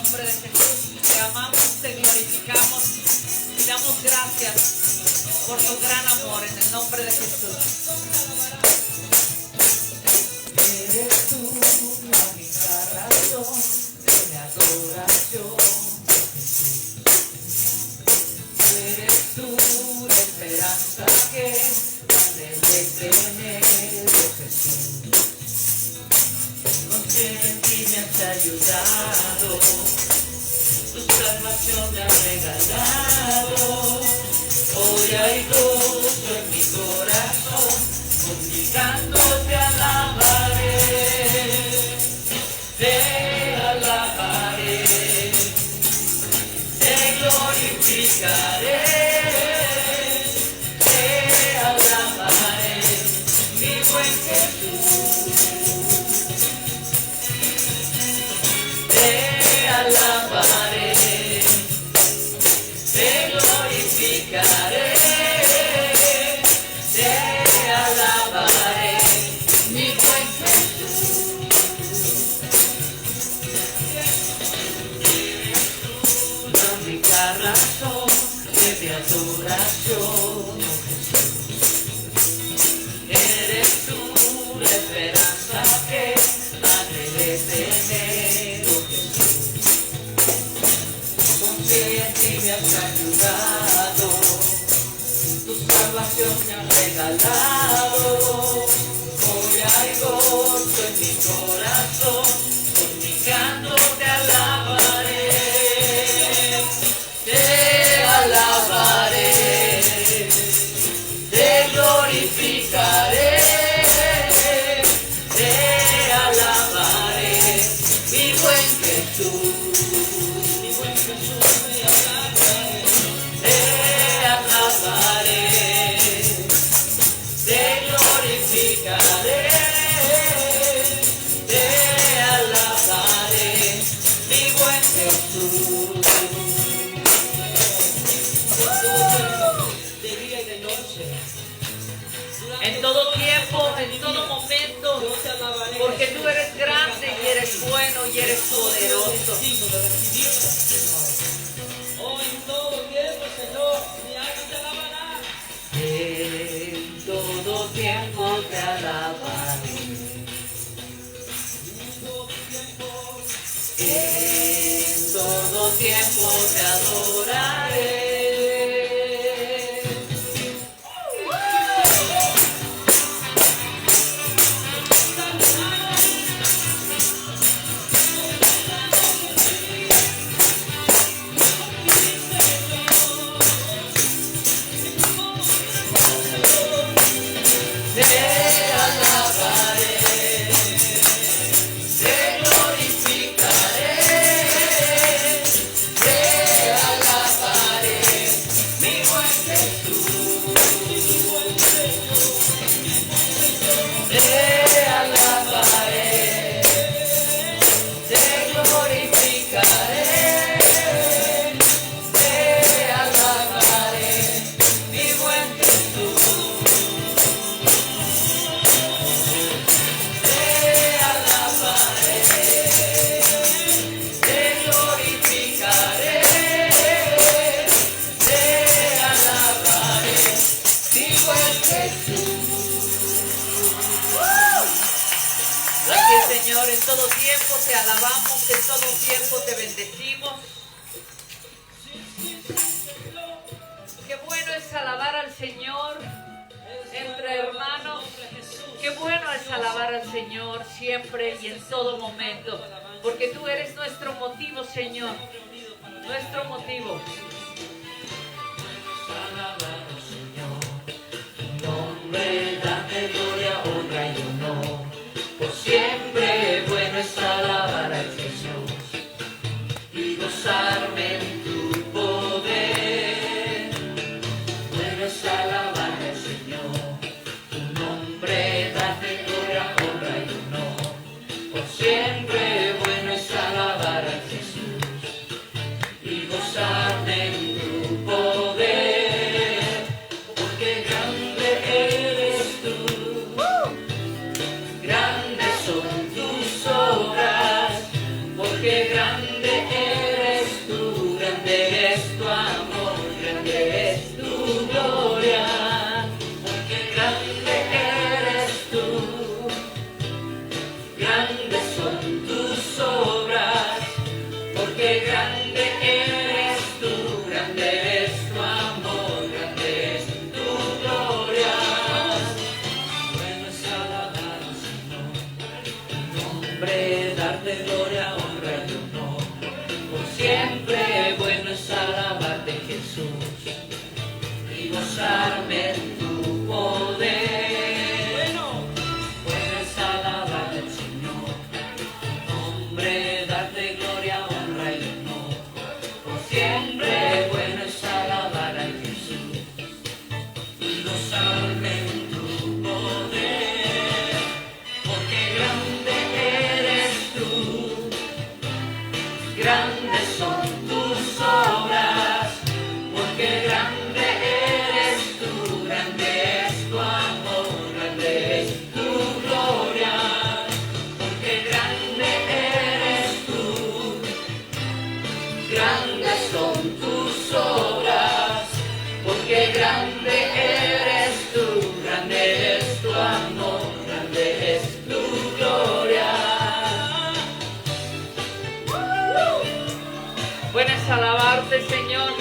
nombre de Jesús. Te amamos, te glorificamos y damos gracias por tu gran amor en el nombre de Jesús. Eres tú la única razón de mi adoración, Jesús. Eres tú la esperanza que antes de tener, Jesús. Confío en ti, me has ayudado, tu salvación me ha regalado. Hoy hay gozo en mi corazón, con mi canto te alabaré, te alabaré, te glorificaré, te alabaré, mi buen Jesús, te alabaré, te glorificaré, te alabaré, mi buen Jesús. Eres tú la única razón de mi adoración, Jesús. Eres tú la esperanza que antes de tener, oh Jesús. Confío en ti, me has ayudado, tu salvación me ha regalado. Hoy hay gozo en mi corazón, con mi canto te alabaré, te alabaré, te glorificaré, te alabaré, mi buen Jesús, mi buen Jesús, te alabaré, te glorificaré, te alabaré, mi buen Jesús. De día y de noche, En todo tiempo, en todo momento, yo te alabaré, porque tú eres grande y eres bueno y eres poderoso. digno de recibir. Oh, en todo tiempo, Señor, mi alma te alabará. En todo tiempo te alabaré. En todo tiempo te adoraré. Te alabaré, te glorificaré, te alabaré, mi buen Jesús. Te alabaré, te glorificaré, te alabaré, mi buen Jesús. Te alabaré, te glorificaré, te alabaré, mi buen Jesús. Gracias, Señor, en todo tiempo te alabamos, en todo tiempo te bendecimos. Qué bueno es alabar al Señor entre hermanos. Qué bueno es alabar al Señor siempre y en todo momento, porque tú eres nuestro motivo, Señor, nuestro motivo. Alabado Señor, tu nombre, date gloria, honra y honor. Por siempre bueno es alabar al Jesús y gozarme en tu poder. Bueno es alabar al Señor, tu nombre, date gloria, honra y honor. Por siempre bueno es alabar al Jesús y gozarme en tu poder. Porque grande eres nombre, darte gloria, honra y honor. Por siempre bueno es alabarte, Jesús, y gozarme en tu poder. Bueno es alabarte al Señor, tu nombre, darte gloria, honra y honor. Por siempre bueno es alabar al Jesús, y gozarme en tu poder. Porque grande eres tú, grandes son tus obras, porque grande eres tú, grande es tu amor, grande es tu gloria, porque grande eres tú, grandes son tus obras, porque grande eres tú, grande es tu amor, grande es tu gloria. Bueno es alabarte, Señor,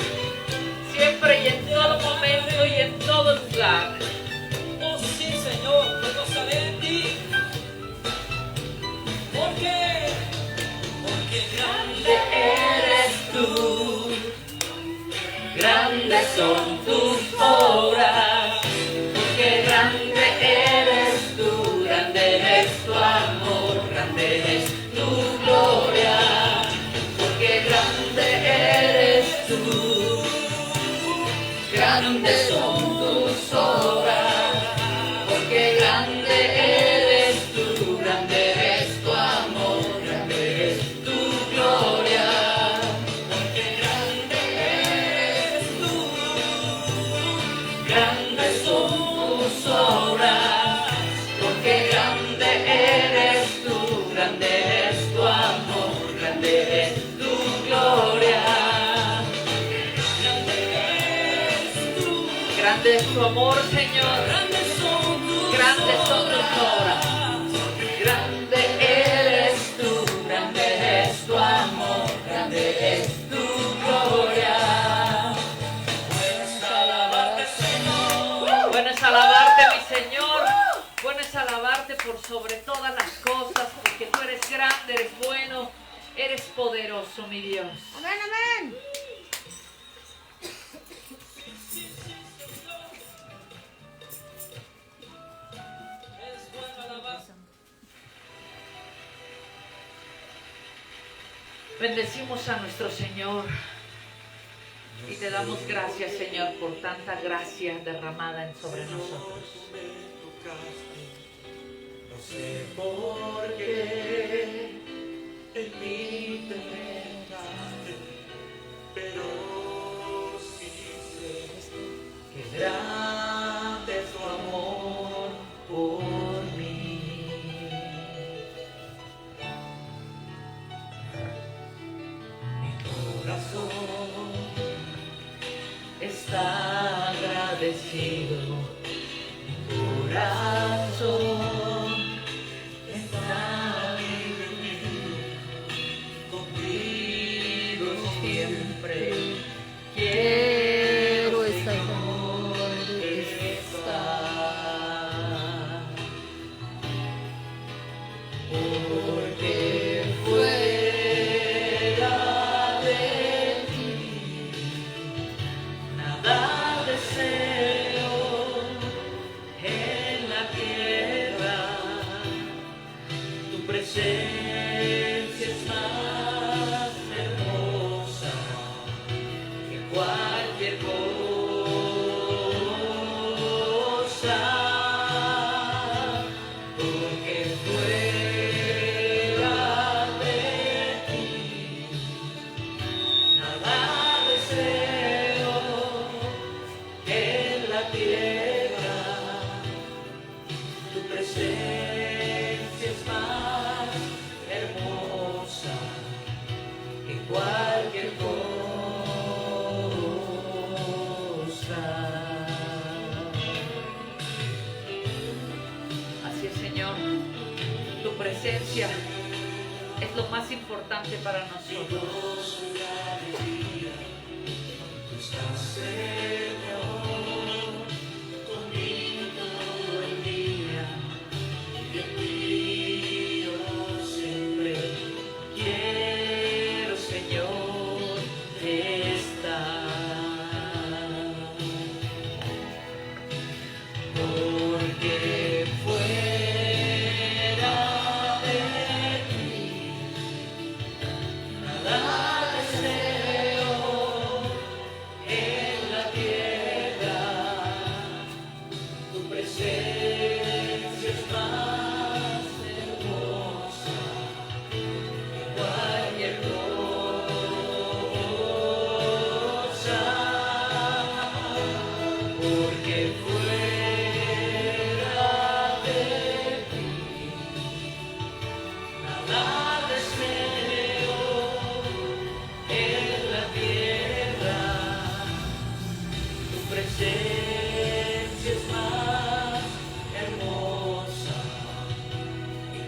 siempre y en todo momento y en todo lugar. Oh sí, Señor, me gozaré en ti. Porque grande eres tú, grandes son tus obras, porque grande eres tú, grande es tu amor, grande es tu gloria, porque grande eres tú, grandes son tus obras, porque grande eres tú, grande es tu amor, grande es tu gloria, porque grande eres tú, grandes son tus obras, porque grande eres tú, grande es tu amor, grande es tu gloria. Grande es tu amor, Señor, grandes son tus obras. Grande eres tú, grande es tu amor, grande es tu gloria. Puedes alabarte, Señor. Bueno es alabarte, mi Señor, bueno es alabarte por sobre todas las cosas, porque tú eres grande, eres bueno, eres poderoso, mi Dios. Amén, amén. Bendecimos a nuestro Señor y te damos gracias, Señor, por tanta gracia derramada sobre nosotros. No sé por qué en mí te dejaste, pero sí sé que grande es tu amor por mí. Mi corazón está agradecido, mi corazón está contigo siempre. Quiero estar porque fuera de ti nada deseo en la tierra. Tu presencia es más hermosa que cualquier cosa. Porque fuera de ti nada deseo en la tierra. Tu presencia es más hermosa que cualquier cosa. Así es, Señor, tu presencia es lo más importante para nosotros. Tú estás, Señor, conmigo todo el día, y en ti yo sé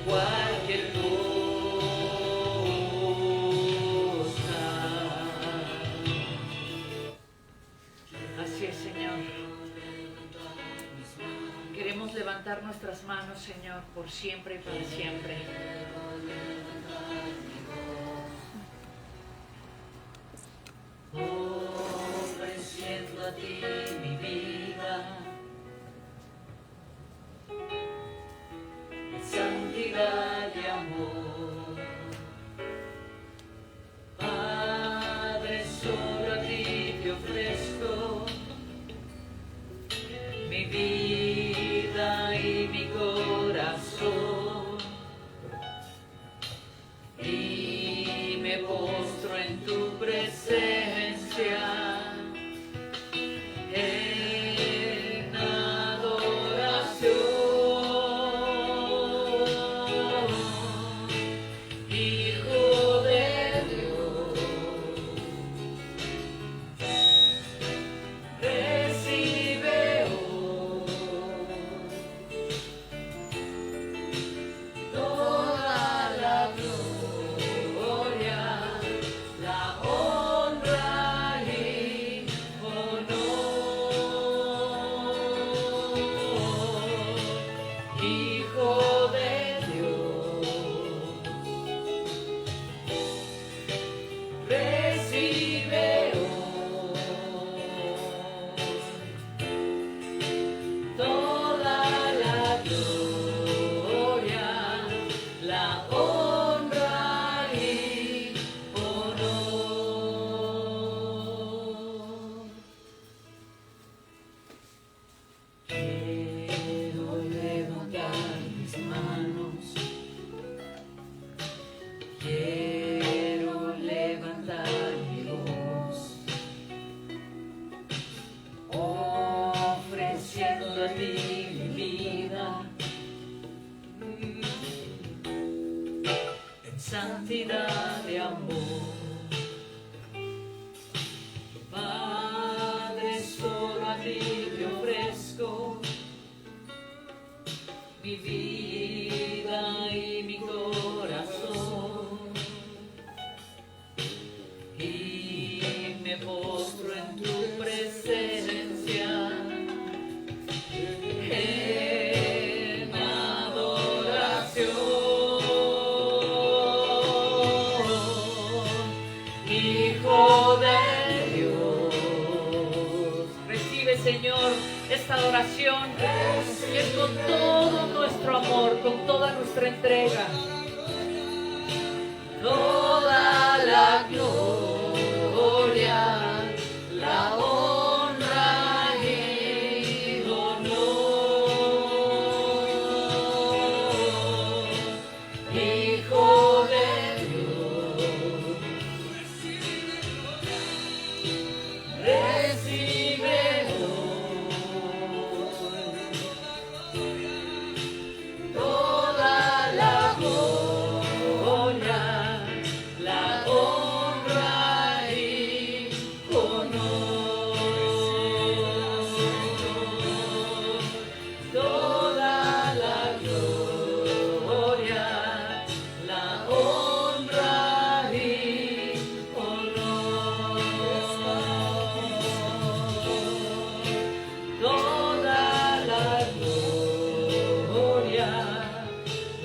cualquier cosa. Así es, Señor. Queremos levantar nuestras manos, Señor, por siempre y para siempre. Ofreciendo a ti mi vida, en santidad y amor. Padre, solo a ti te ofrezco mi vida y mi corazón, y me postro en tu presencia en adoración. Hijo de Dios, recibe hoy toda la gloria, la honra y honor. Hijo de Dios, recibe hoy toda la gloria, la honra y honor. Quiero levantar mis manos, quiero levantar mi voz, ofreciendo a ti mi vida, en santidad de amor. Padre, solo a ti te ofrezco mi vida y mi corazón, y me postro en tu presencia en adoración. Hijo de Dios, Recibe, Señor, esta adoración que es con todo nuestro amor, con toda nuestra entrega. toda la gloria, la honra y honor. Hijo de Dios, recibe hoy toda la gloria, la honra y honor. Toda la gloria, la honra y honor. Toda la gloria,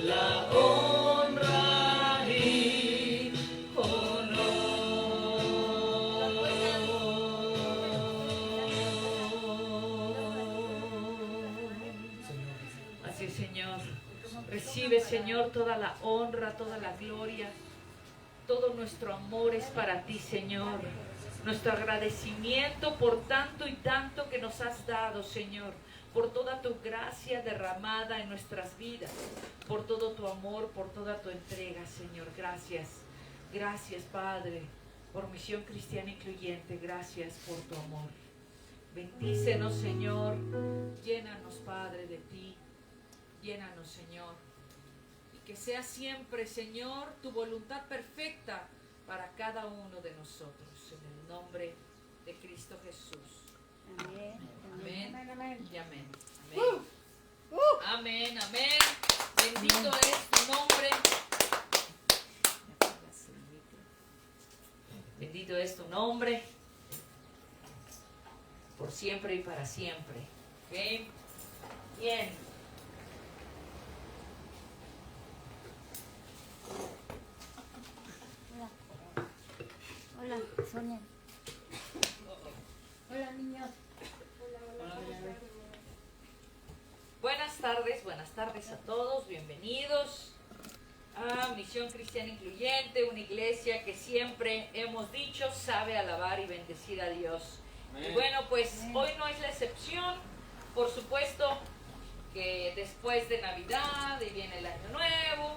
la honra y honor. Así es, Señor. Recibe, Señor, toda la honra, toda la gloria. Todo nuestro amor es para ti, Señor. Nuestro agradecimiento por tanto y tanto que nos has dado, Señor. Por toda tu gracia derramada en nuestras vidas. Por todo tu amor, por toda tu entrega, Señor. Gracias. Gracias, Padre, por Misión Cristiana Incluyente. Gracias por tu amor. Bendícenos, Señor. Llénanos, Padre, de ti. Llénanos, Señor. Y que sea siempre, Señor, tu voluntad perfecta para cada uno de nosotros. En el nombre de Cristo Jesús. Amén. Amén. Amén, amén. Y amén. Amén. Amén. Amén. Bendito es tu nombre. es tu nombre, por siempre y para siempre. ¿Ok? Bien. Hola, Sonia. Hola, niños. Buenas tardes a todos, bienvenidos a Misión Cristiana Incluyente, una iglesia que siempre hemos dicho sabe alabar y bendecir a Dios. Y bueno, pues hoy no es la excepción, por supuesto que después de Navidad y viene el Año Nuevo,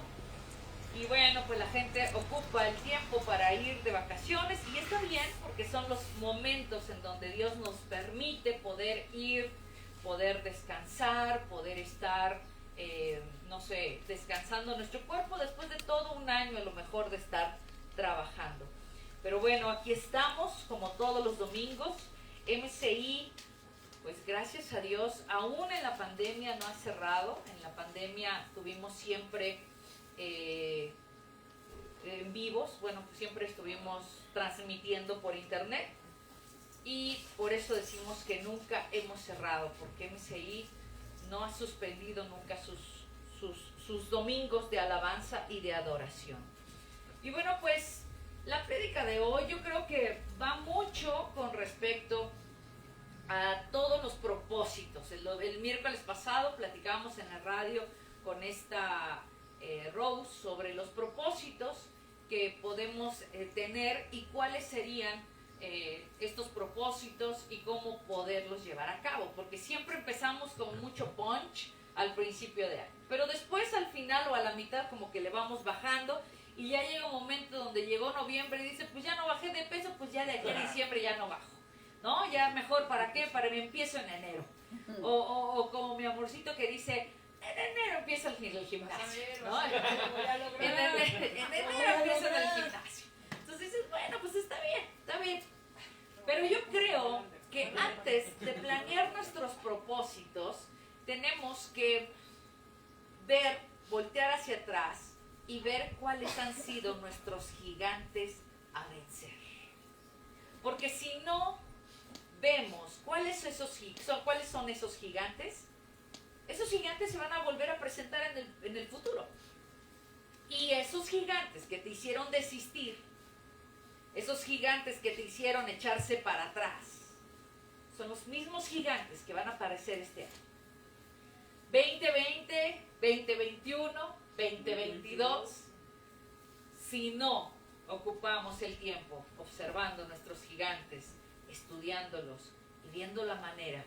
y bueno, pues la gente ocupa el tiempo para ir de vacaciones y está bien porque son los momentos en donde Dios nos permite poder ir, poder descansar, poder estar, descansando nuestro cuerpo después de todo un año a lo mejor de estar trabajando. Pero bueno, aquí estamos como todos los domingos. MCI, pues gracias a Dios, aún en la pandemia no ha cerrado. En la pandemia tuvimos siempre en vivos, bueno, pues siempre estuvimos transmitiendo por internet y por eso decimos que nunca hemos cerrado, porque MCI no ha suspendido nunca sus domingos de alabanza y de adoración. Y bueno, pues la prédica de hoy yo creo que va mucho con respecto a todos los propósitos. El miércoles pasado platicábamos en la radio con esta Rose sobre los propósitos que podemos tener y cuáles serían estos propósitos y cómo poderlos llevar a cabo, porque siempre empezamos con mucho punch al principio de año, pero después al final o a la mitad como que le vamos bajando y ya llega un momento donde llegó noviembre y dice, pues ya no bajé de peso, pues ya de aquí a diciembre ya no bajo, ¿no? Ya mejor, ¿para qué? Para que empiezo en enero. O como mi amorcito que dice, en enero empieza el gimnasio, ¿no? En enero empieza en el gimnasio. Entonces dices, bueno, pues está bien. Pero yo creo que antes de planear nuestros propósitos, tenemos que ver, voltear hacia atrás y ver cuáles han sido nuestros gigantes a vencer. Porque si no vemos cuáles son esos gigantes se van a volver a presentar en el futuro. Y esos gigantes que te hicieron desistir, esos gigantes que te hicieron echarse para atrás, son los mismos gigantes que van a aparecer este año. 2020, 2021, 2022. Si no ocupamos el tiempo observando nuestros gigantes, estudiándolos y viendo la manera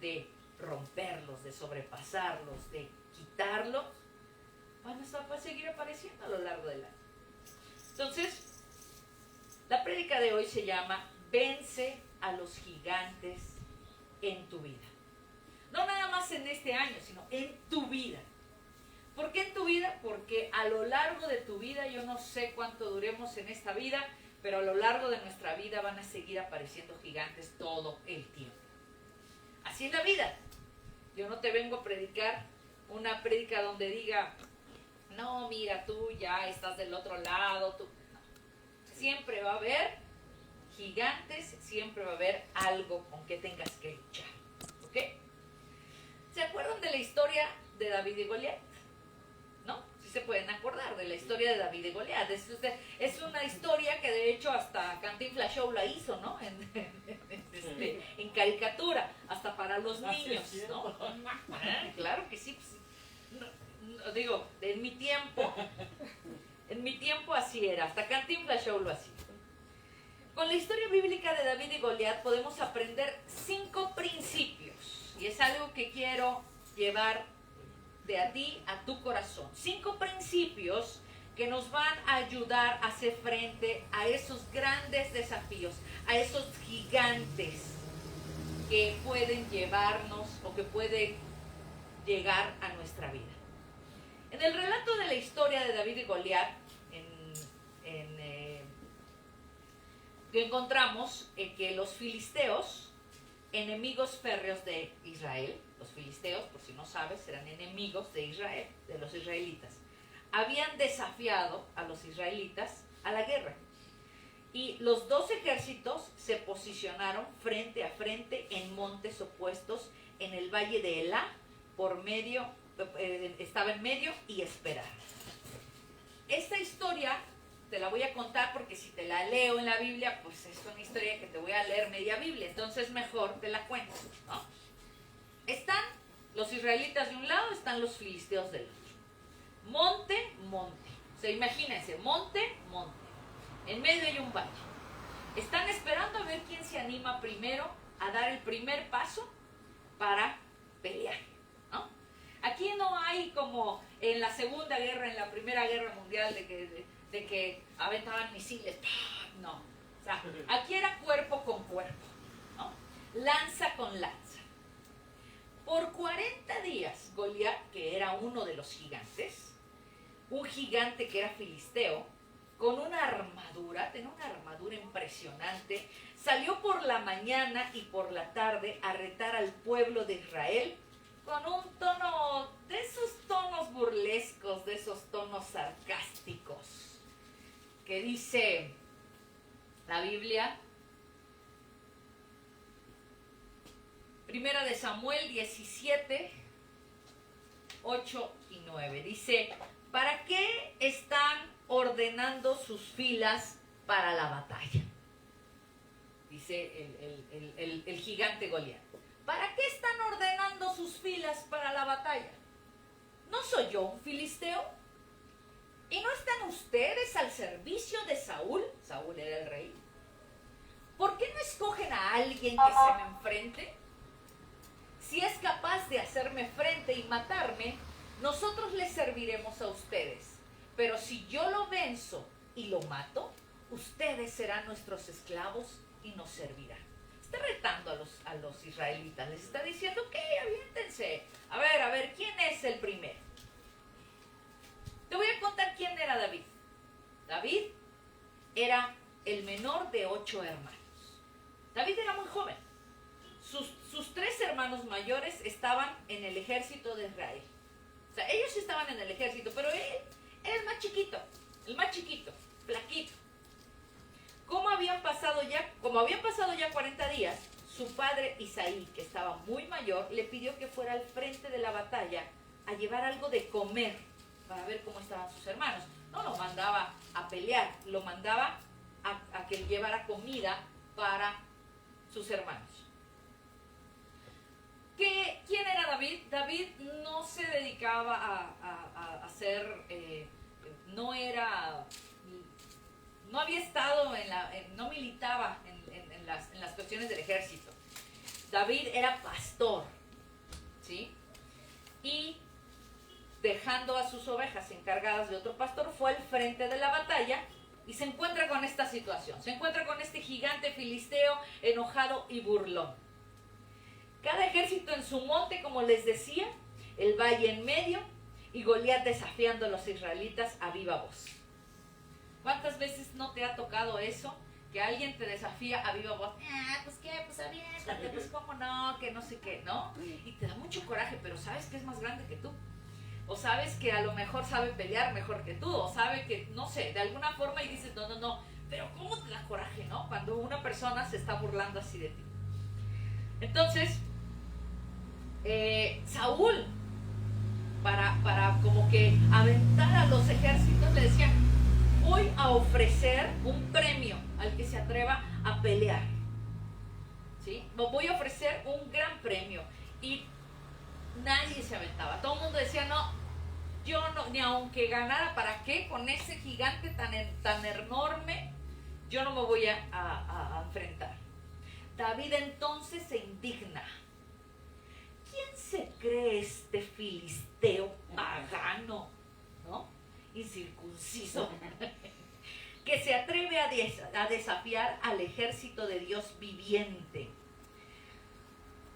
de romperlos, de sobrepasarlos, de quitarlos, van a seguir apareciendo a lo largo del año. Entonces, la prédica de hoy se llama Vence a los gigantes en tu vida. No nada más en este año, sino en tu vida. ¿Por qué en tu vida? Porque a lo largo de tu vida, yo no sé cuánto duremos en esta vida, pero a lo largo de nuestra vida van a seguir apareciendo gigantes todo el tiempo. Así es la vida. Yo no te vengo a predicar una prédica donde diga, no, mira, tú ya estás del otro lado. Siempre va a haber gigantes, siempre va a haber algo con que tengas que luchar. ¿Ok? ¿Se acuerdan de la historia de David y Goliat? ¿No? Sí se pueden acordar de la historia de David y Goliat. Es una historia que de hecho hasta Cantinflas Show la hizo, ¿no? En caricatura, hasta para los niños, ¿no? Claro que sí. Digo, en mi tiempo así era, hasta Cantinflas Show lo hacía. Con la historia bíblica de David y Goliat podemos aprender 5 principios, y es algo que quiero llevar de a ti a tu corazón. 5 principios que nos van a ayudar a hacer frente a esos grandes desafíos, a esos gigantes que pueden llevarnos o que pueden llegar a nuestra vida. En el relato de la historia de David y Goliat, que encontramos que los filisteos, enemigos férreos de Israel, los filisteos, por si no sabes, eran enemigos de Israel, de los israelitas, habían desafiado a los israelitas a la guerra. Y los dos ejércitos se posicionaron frente a frente en montes opuestos en el valle de Elá, estaba en medio y esperaron. Esta historia te la voy a contar porque si te la leo en la Biblia, pues es una historia que te voy a leer media Biblia, entonces mejor te la cuento, ¿no? Están los israelitas de un lado, están los filisteos del otro. Monte, monte. O sea, imagínense, monte, monte. En medio hay un valle. Están esperando a ver quién se anima primero a dar el primer paso para pelear, ¿no? Aquí no hay como en la Segunda Guerra, en la Primera Guerra Mundial, de que aventaban misiles. No. O sea, aquí era cuerpo con cuerpo, ¿no? Lanza con lanza. Por 40 días, Goliat, que era uno de los gigantes, un gigante que era filisteo, con una armadura, tenía una armadura impresionante, salió por la mañana y por la tarde a retar al pueblo de Israel con un tono, de esos tonos burlescos, de esos tonos sarcásticos, que dice la Biblia, Primera de Samuel 17, 8 y 9, dice, ¿para qué están ordenando sus filas para la batalla? Dice el gigante Goliat. ¿Para qué están ordenando sus filas para la batalla? ¿No soy yo un filisteo? ¿Y no están ustedes al servicio de Saúl? Saúl era el rey. ¿Por qué no escogen a alguien que se me enfrente? Si es capaz de hacerme frente y matarme, nosotros les serviremos a ustedes. Pero si yo lo venzo y lo mato, ustedes serán nuestros esclavos y nos servirán. Está retando a los israelitas. Les está diciendo, ok, aviéntense. A ver, ¿quién es el primero? Te voy a contar quién era David. David era el menor de 8 hermanos. David era muy joven. Sus 3 hermanos mayores estaban en el ejército de Israel. O sea, ellos estaban en el ejército, pero él era el más chiquito, flaquito. Como habían pasado ya 40 días, su padre Isaí, que estaba muy mayor, le pidió que fuera al frente de la batalla a llevar algo de comer para ver cómo estaban sus hermanos. No lo mandaba a pelear, lo mandaba a que llevara comida para sus hermanos. ¿Quién era David? David no se dedicaba a hacer, no había estado no militaba en las cuestiones del ejército. David era pastor, ¿sí? Y dejando a sus ovejas encargadas de otro pastor, fue al frente de la batalla y se encuentra con esta situación. Se encuentra con este gigante filisteo enojado y burlón. Cada ejército en su monte, como les decía, el valle en medio y Goliat desafiando a los israelitas a viva voz. ¿Cuántas veces no te ha tocado eso? Que alguien te desafía a viva voz. Pues qué, pues aviéntate, pues cómo no, que no sé qué, ¿no? Y te da mucho coraje, pero sabes que es más grande que tú. O sabes que a lo mejor sabe pelear mejor que tú, o sabe que, no sé, de alguna forma y dices, no, pero ¿cómo te da coraje, no? Cuando una persona se está burlando así de ti. Entonces, Saúl, para como que aventar a los ejércitos, le decía, voy a ofrecer un premio al que se atreva a pelear, ¿sí? Voy a ofrecer un gran premio. Y nadie se aventaba, todo el mundo decía, no, yo no, ni aunque ganara, ¿para qué? Con ese gigante tan enorme, yo no me voy a enfrentar. David entonces se indigna. ¿Quién se cree este filisteo pagano, ¿no? Incircunciso, que se atreve a desafiar al ejército de Dios viviente?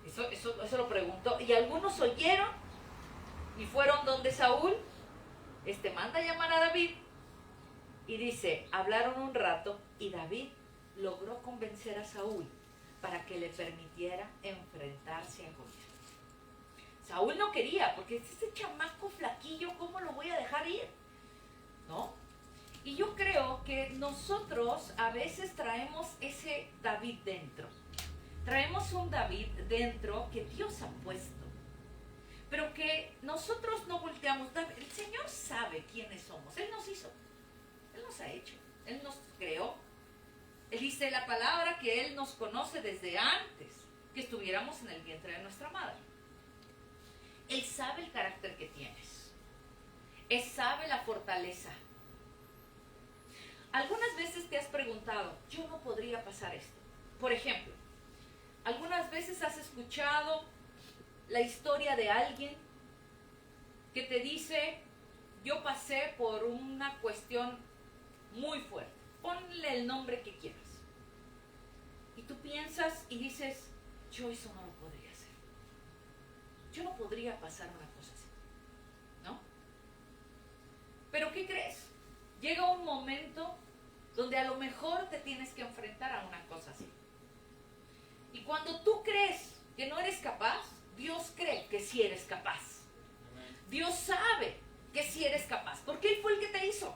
Eso lo preguntó. Y algunos oyeron y fueron donde Saúl. Manda a llamar a David. Y dice, hablaron un rato y David logró convencer a Saúl para que le permitiera enfrentarse a Goliat. Saúl no quería, porque ese chamaco flaquillo, ¿cómo lo voy a dejar ir? ¿No? Y yo creo que Porque nosotros a veces traemos ese David dentro. Traemos un David dentro que Dios ha puesto. Pero que nosotros no volteamos. El Señor sabe quiénes somos. Él nos hizo. Él nos ha hecho. Él nos creó. Él dice la palabra que Él nos conoce desde antes que estuviéramos en el vientre de nuestra madre. Él sabe el carácter que tienes. Él sabe la fortaleza. Algunas veces te has preguntado, yo no podría pasar esto. Por ejemplo, algunas veces has escuchado la historia de alguien que te dice, yo pasé por una cuestión muy fuerte. Ponle el nombre que quieras. Y tú piensas y dices, yo eso no lo podría hacer. Yo no podría pasar una cosa así. ¿No? Pero ¿qué crees? Llega un momento donde a lo mejor te tienes que enfrentar a una cosa así. Y cuando tú crees que no eres capaz, Dios cree que sí eres capaz. Dios sabe que sí eres capaz, porque Él fue el que te hizo.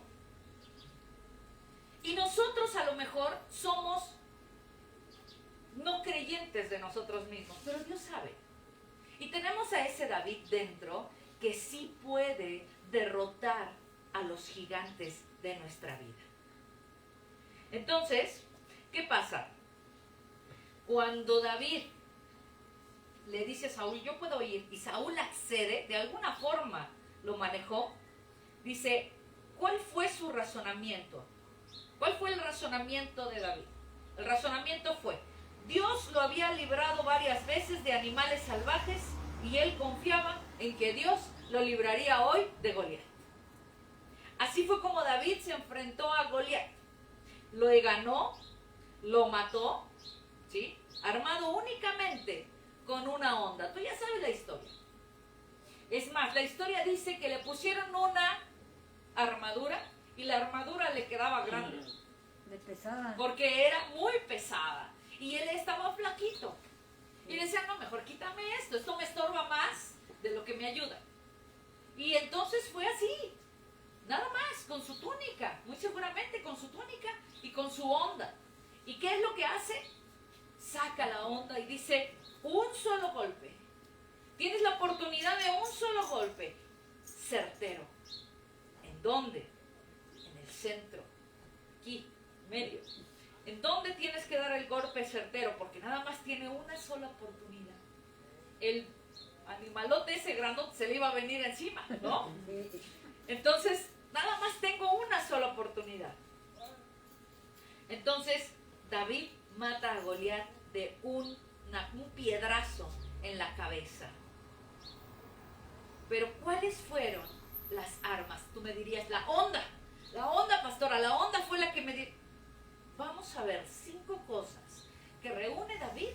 Y nosotros a lo mejor somos no creyentes de nosotros mismos, pero Dios sabe. Y tenemos a ese David dentro que sí puede derrotar a los gigantes de nuestra vida. Entonces, ¿qué pasa? Cuando David le dice a Saúl, yo puedo ir, y Saúl accede, de alguna forma lo manejó, dice, ¿cuál fue su razonamiento? ¿Cuál fue el razonamiento de David? El razonamiento fue, Dios lo había librado varias veces de animales salvajes y él confiaba en que Dios lo libraría hoy de Goliat. Así fue como David se enfrentó a Goliat. Lo ganó, lo mató, ¿sí? Armado únicamente con una honda. Tú ya sabes la historia. Es más, la historia dice que le pusieron una armadura y la armadura le quedaba grande. De pesada. Porque era muy pesada. Y él estaba flaquito. Y le decían, no, mejor quítame esto me estorba más de lo que me ayuda. Y entonces fue así. Nada más, con su túnica, muy seguramente con su túnica y con su honda. ¿Y qué es lo que hace? Saca la honda y dice, un solo golpe. Tienes la oportunidad de un solo golpe. Certero. ¿En dónde? En el centro. Aquí, medio. ¿En dónde tienes que dar el golpe certero? Porque nada más tiene una sola oportunidad. El animalote ese grandote se le iba a venir encima, ¿no? Entonces, nada más tengo una sola oportunidad. Entonces, David mata a Goliat de un piedrazo en la cabeza. Pero, ¿cuáles fueron las armas? Tú me dirías, la honda, pastora, la honda fue la que me dio. Vamos a ver 5 cosas que reúne David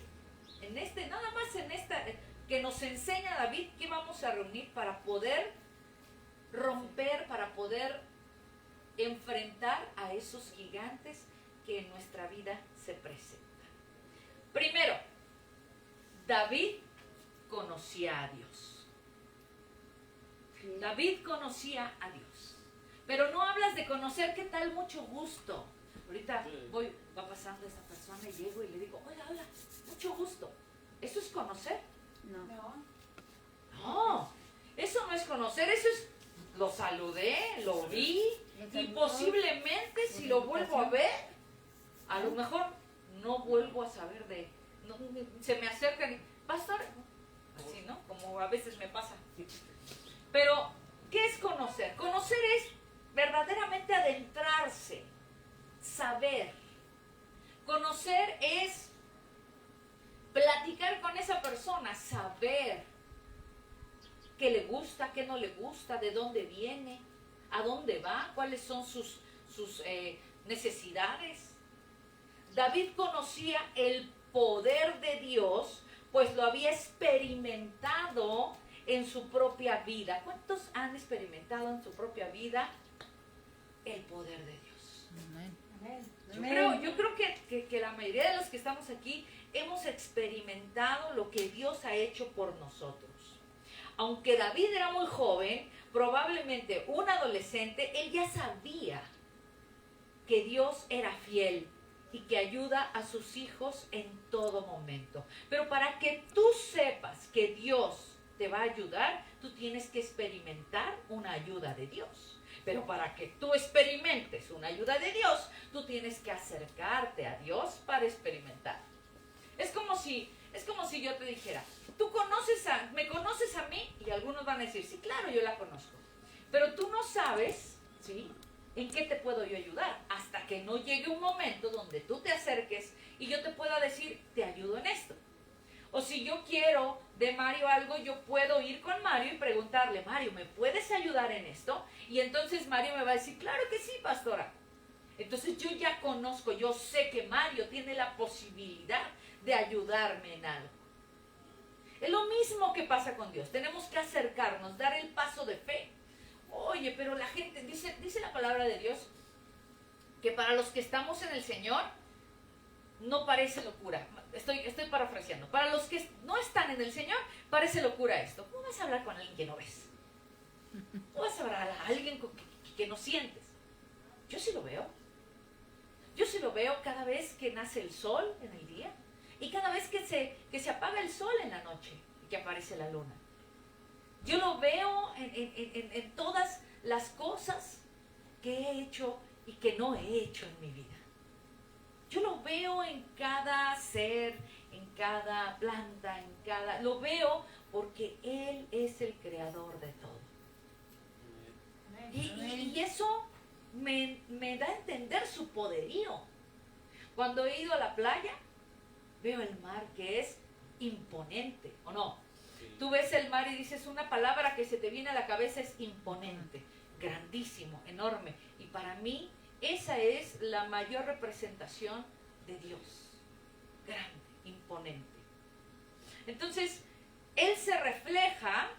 nada más en esta, que nos enseña David que vamos a reunir para poder romper, para poder enfrentar a esos gigantes que en nuestra vida se presentan. Primero, David conocía a Dios. David conocía a Dios. Pero no hablas de conocer, ¿qué tal? Mucho gusto. Ahorita va pasando esta persona y llego y le digo, hola, mucho gusto. ¿Eso es conocer? No, eso no es conocer, eso es, lo saludé, lo vi, y posiblemente si lo vuelvo a ver, a lo mejor no vuelvo a saber se me acercan y, pastor, así, ¿no? Como a veces me pasa. Pero, ¿qué es conocer? Conocer es verdaderamente adentrarse, saber. Conocer es platicar con esa persona, saber qué le gusta, qué no le gusta, de dónde viene, a dónde va, cuáles son sus necesidades. David conocía el poder de Dios, pues lo había experimentado en su propia vida. ¿Cuántos han experimentado en su propia vida el poder de Dios? Amén. Yo creo que la mayoría de los que estamos aquí hemos experimentado lo que Dios ha hecho por nosotros. Aunque David era muy joven, probablemente un adolescente, él ya sabía que Dios era fiel y que ayuda a sus hijos en todo momento. Pero para que tú sepas que Dios te va a ayudar, tú tienes que experimentar una ayuda de Dios. Pero para que tú experimentes una ayuda de Dios, tú tienes que acercarte a Dios para experimentar. Es como si yo te dijera, ¿me conoces a mí? Y algunos van a decir, sí, claro, yo la conozco. Pero tú no sabes, ¿sí?, ¿en qué te puedo yo ayudar? Hasta que no llegue un momento donde tú te acerques y yo te pueda decir, te ayudo en esto. O si yo quiero de Mario algo, yo puedo ir con Mario y preguntarle, Mario, ¿me puedes ayudar en esto? Y entonces Mario me va a decir, claro que sí, pastora. Entonces yo ya conozco, yo sé que Mario tiene la posibilidad de ayudarme en algo. Es lo mismo que pasa con Dios. Tenemos que acercarnos, dar el paso de fe. Oye, pero la gente, dice la palabra de Dios, que para los que estamos en el Señor, no parece locura. Estoy parafraseando. Para los que no están en el Señor, parece locura esto. ¿Cómo vas a hablar con alguien que no ves? ¿Cómo vas a hablar a alguien que no sientes? Yo sí lo veo. Yo sí lo veo cada vez que nace el sol en el día y cada vez que se apaga el sol en la noche y que aparece la luna. Yo lo veo en todas las cosas que he hecho y que no he hecho en mi vida. Yo lo veo en cada ser, en cada planta, lo veo porque Él es el creador de todo. Y eso me da a entender su poderío. Cuando he ido a la playa, veo el mar que es imponente, ¿o no? Sí. Tú ves el mar y dices una palabra que se te viene a la cabeza, es imponente, grandísimo, enorme. Y para mí esa es la mayor representación de Dios, grande, imponente. Entonces, Él se refleja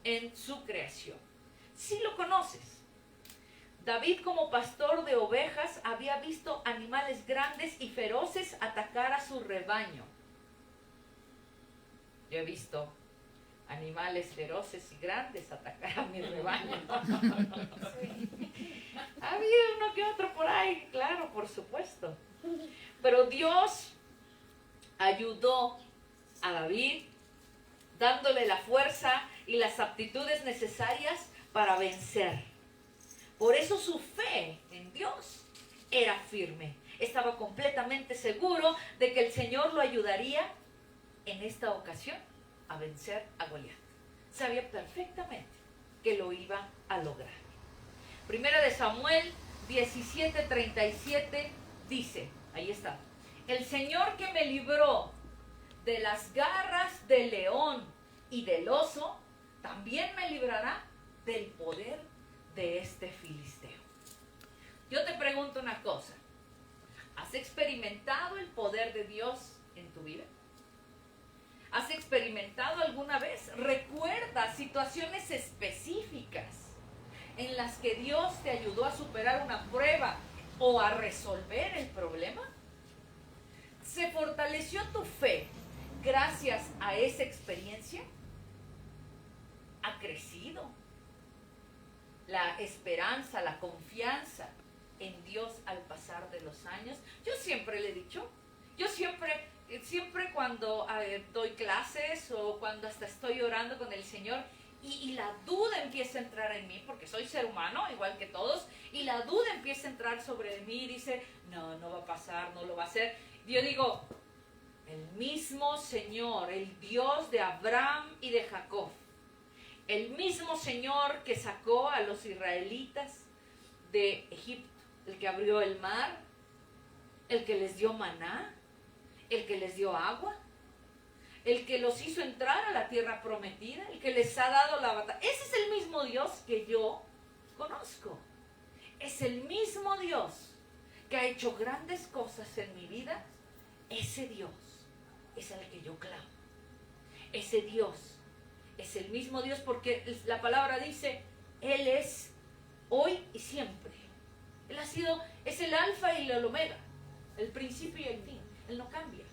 en su creación. Si lo conoces, David, como pastor de ovejas, había visto animales grandes y feroces atacar a su rebaño. Yo he visto animales feroces y grandes atacar a mi rebaño. Sí. Ha habido uno que otro por ahí, claro, por supuesto. Pero Dios ayudó a David, dándole la fuerza y las aptitudes necesarias para vencer. Por eso su fe en Dios era firme. Estaba completamente seguro de que el Señor lo ayudaría en esta ocasión a vencer a Goliat. Sabía perfectamente que lo iba a lograr. Primera de Samuel 17:37 dice, ahí está, el Señor que me libró de las garras del león y del oso, también me librará del poder de este filisteo. Yo te pregunto una cosa, ¿has experimentado el poder de Dios en tu vida? ¿Has experimentado alguna vez? ¿Recuerdas situaciones específicas en las que Dios te ayudó a superar una prueba o a resolver el problema? ¿Se fortaleció tu fe gracias a esa experiencia? ¿Ha crecido la esperanza, la confianza en Dios al pasar de los años? Yo siempre le he dicho, yo siempre cuando doy clases o cuando hasta estoy orando con el Señor y la duda empieza a entrar en mí, porque soy ser humano igual que todos, y la duda empieza a entrar sobre mí y dice, no va a pasar, no lo va a hacer. Yo digo, el mismo Señor, el Dios de Abraham y de Jacob, el mismo Señor que sacó a los israelitas de Egipto, el que abrió el mar, el que les dio maná, el que les dio agua, el que los hizo entrar a la tierra prometida, el que les ha dado la batalla. Ese es el mismo Dios que yo conozco. Es el mismo Dios que ha hecho grandes cosas en mi vida. Ese Dios es al que yo clamo. Ese Dios es el mismo Dios, porque la palabra dice, Él es hoy y siempre. Él es el alfa y el omega, el principio y el fin. Él no cambia.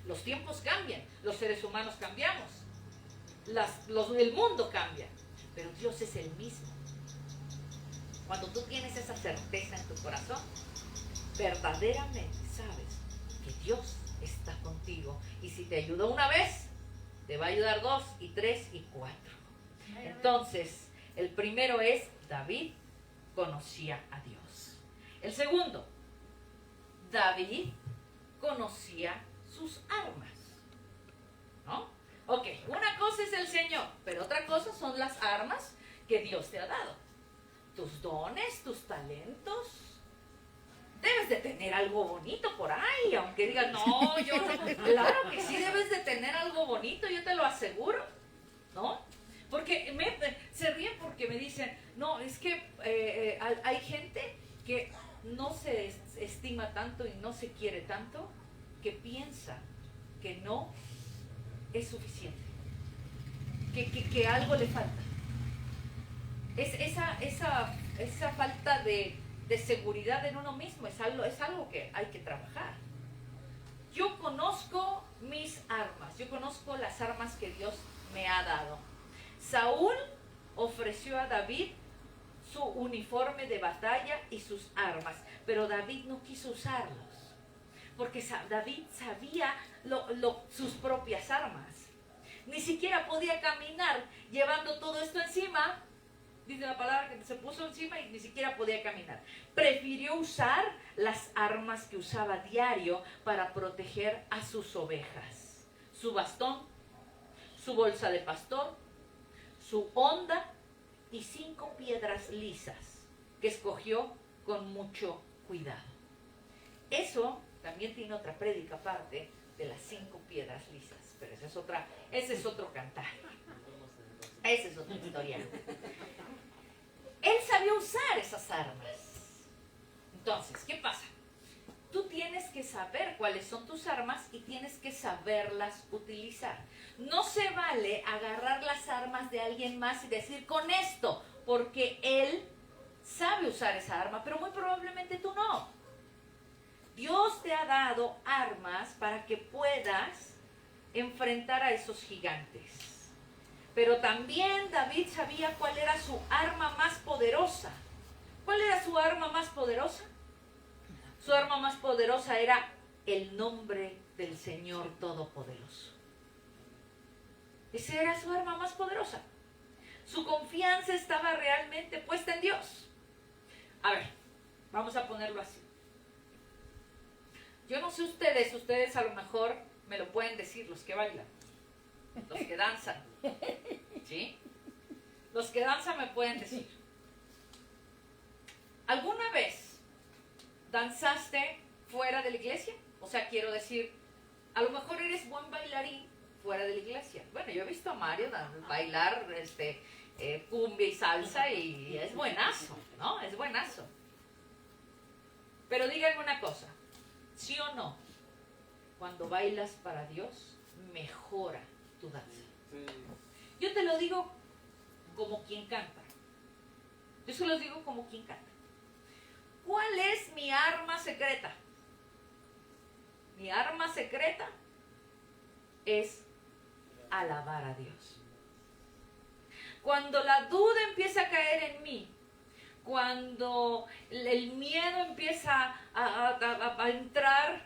Los tiempos cambian, los seres humanos cambiamos, el mundo cambia, pero Dios es el mismo. cuando tú tienes esa certeza en tu corazón, verdaderamente sabes que Dios está contigo. Y si te ayudó una vez, te va a ayudar 2 y 3 y 4. Entonces, el primero es David conocía a Dios. El segundo, David conocía sus armas. ¿No? Ok, una cosa es el Señor, pero otra cosa son las armas que Dios te ha dado. Tus dones, tus talentos. Debes de tener algo bonito por ahí, aunque digas, no, yo no. Claro que sí debes de tener algo bonito, yo te lo aseguro, ¿no? Porque se ríen porque me dicen, no, es que hay gente que no se estima tanto y no se quiere tanto, que piensa que no es suficiente, que algo le falta. Es esa falta de seguridad en uno mismo, es algo que hay que trabajar. Yo conozco mis armas, yo conozco las armas que Dios me ha dado. Saúl ofreció a David su uniforme de batalla y sus armas, pero David no quiso usarlos, porque David sabía sus propias armas. Ni siquiera podía caminar llevando todo esto encima. Dice la palabra que se puso encima y ni siquiera podía caminar. Prefirió usar las armas que usaba diario para proteger a sus ovejas. Su bastón, su bolsa de pastor, su honda y 5 piedras lisas que escogió con mucho cuidado. Eso también tiene otra prédica aparte de las 5 piedras lisas, pero ese es otro cantar. Esa es otra historia. Él sabía usar esas armas. Entonces, ¿qué pasa? Tú tienes que saber cuáles son tus armas y tienes que saberlas utilizar. No se vale agarrar las armas de alguien más y decir con esto, porque él sabe usar esa arma, pero muy probablemente tú no. Dios te ha dado armas para que puedas enfrentar a esos gigantes. Pero también David sabía cuál era su arma más poderosa. ¿Cuál era su arma más poderosa? Su arma más poderosa era el nombre del Señor Todopoderoso. Esa era su arma más poderosa. Su confianza estaba realmente puesta en Dios. A ver, vamos a ponerlo así. Yo no sé ustedes a lo mejor me lo pueden decir, los que bailan, los que danzan, ¿sí? Los que danzan me pueden decir. ¿Alguna vez danzaste fuera de la iglesia? O sea, quiero decir, a lo mejor eres buen bailarín fuera de la iglesia. Bueno, yo he visto a Mario bailar cumbia y salsa y es buenazo, ¿no? Es buenazo. Pero díganme una cosa, ¿sí o no? Cuando bailas para Dios, mejora tu danza. Sí. Yo te lo digo como quien canta. Yo se los digo como quien canta. ¿Cuál es mi arma secreta? Mi arma secreta es alabar a Dios. Cuando la duda empieza a caer en mí, cuando el miedo empieza a entrar,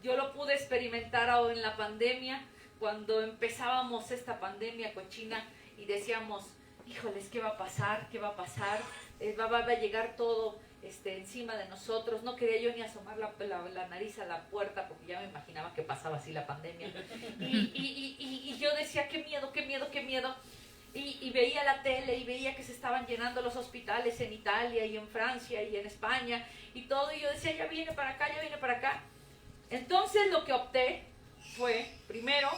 yo lo pude experimentar ahora en la pandemia, cuando empezábamos esta pandemia cochina y decíamos, híjoles, ¿qué va a pasar? ¿Qué va a pasar? Va a llegar todo encima de nosotros. No quería yo ni asomar la nariz a la puerta porque ya me imaginaba que pasaba así la pandemia. Y yo decía, qué miedo, qué miedo, qué miedo. Y veía la tele y veía que se estaban llenando los hospitales en Italia y en Francia y en España y todo. Y yo decía, ya viene para acá, ya viene para acá. Entonces lo que opté fue, primero,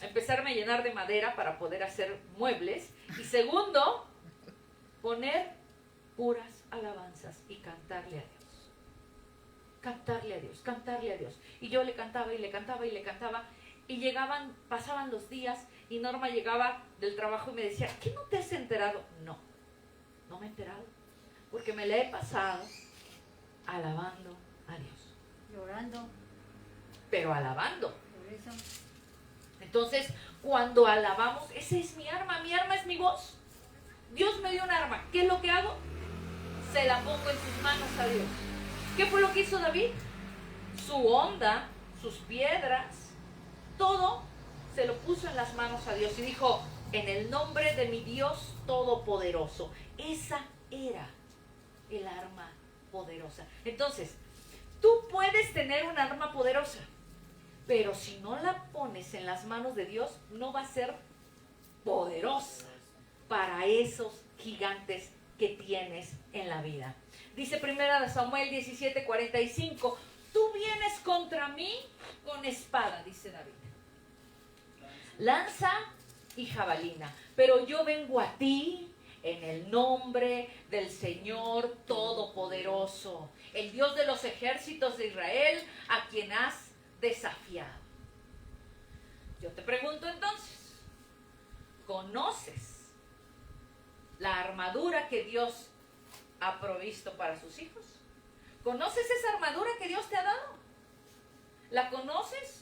empezarme a llenar de madera para poder hacer muebles. Y segundo, poner puras alabanzas y cantarle a Dios. Cantarle a Dios, cantarle a Dios. Y yo le cantaba y le cantaba y le cantaba. Y pasaban los días y Norma llegaba del trabajo y me decía, ¿qué no te has enterado? No, no me he enterado. Porque me la he pasado alabando a Dios. Llorando. Pero alabando. Por eso. Entonces, cuando alabamos, esa es mi arma es mi voz. Dios me dio un arma. ¿Qué es lo que hago? se la pongo en tus manos a Dios. ¿Qué fue lo que hizo David? Su onda, sus piedras, todo se lo puso en las manos a Dios y dijo, en el nombre de mi Dios Todopoderoso. Esa era el arma poderosa. Entonces, tú puedes tener un arma poderosa, pero si no la pones en las manos de Dios, no va a ser poderosa para esos gigantes que tienes en la vida. Dice 1 Samuel 17:45, tú vienes contra mí con espada, dice David, lanza y jabalina, pero yo vengo a ti en el nombre del Señor Todopoderoso, el Dios de los ejércitos de Israel, a quien has desafiado. Yo te pregunto entonces, ¿conoces la armadura que Dios ha provisto para sus hijos? ¿Conoces esa armadura que Dios te ha dado? ¿La conoces?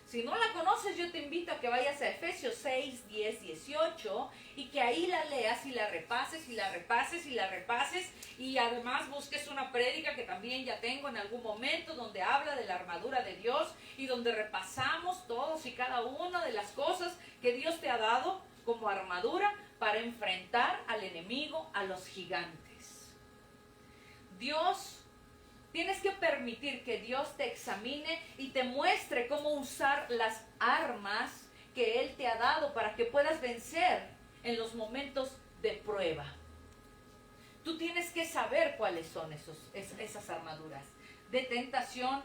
Si no la conoces, yo te invito a que vayas a Efesios 6, 10, 18 y que ahí la leas y la repases y la repases y la repases, y además busques una prédica que también ya tengo en algún momento donde habla de la armadura de Dios y donde repasamos todos y cada una de las cosas que Dios te ha dado como armadura para enfrentar al enemigo, a los gigantes. Tienes que permitir que Dios te examine y te muestre cómo usar las armas que Él te ha dado para que puedas vencer en los momentos de prueba. Tú tienes que saber cuáles son esas armaduras. De tentación,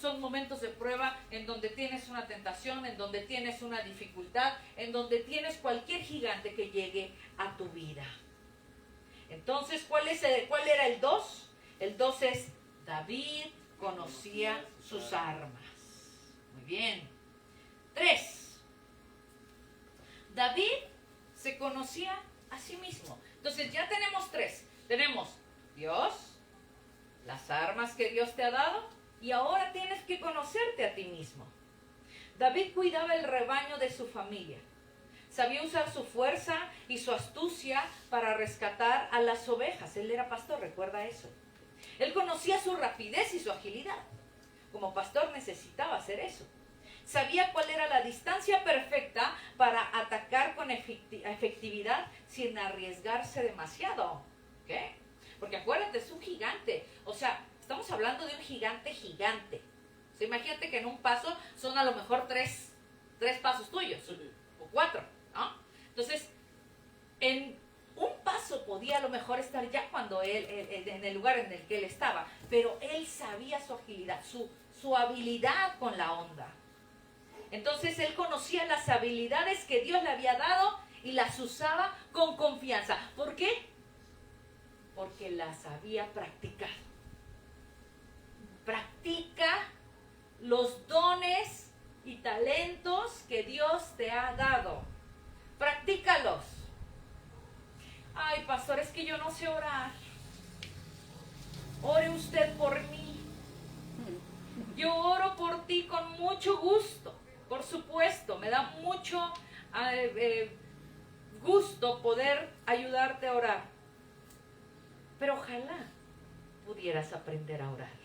son momentos de prueba en donde tienes una tentación, en donde tienes una dificultad, en donde tienes cualquier gigante que llegue a tu vida. Entonces, ¿cuál era el 2? El 2 es David conocía sus armas. Muy bien. 3. David se conocía a sí mismo. Entonces ya tenemos 3. Tenemos Dios, las armas que Dios te ha dado, y ahora tienes que conocerte a ti mismo. David cuidaba el rebaño de su familia. Sabía usar su fuerza y su astucia para rescatar a las ovejas. Él era pastor, recuerda eso. Él conocía su rapidez y su agilidad. Como pastor necesitaba hacer eso. Sabía cuál era la distancia perfecta para atacar con efectividad sin arriesgarse demasiado. ¿Okay? Porque acuérdate, es un gigante. O sea, estamos hablando de un gigante gigante. O sea, imagínate que en un paso son a lo mejor tres pasos tuyos. O 4, ¿no? Entonces, en un paso podía a lo mejor estar ya cuando él en el lugar en el que él estaba, pero él sabía su agilidad, su habilidad con la onda. Entonces él conocía las habilidades que Dios le había dado y las usaba con confianza. ¿Por qué? Porque las había practicado. Practica los dones y talentos que Dios te ha dado. Practícalos. Ay, pastor, es que yo no sé orar. Ore usted por mí. Yo oro por ti con mucho gusto. Por supuesto, me da mucho gusto poder ayudarte a orar. Pero ojalá pudieras aprender a orar.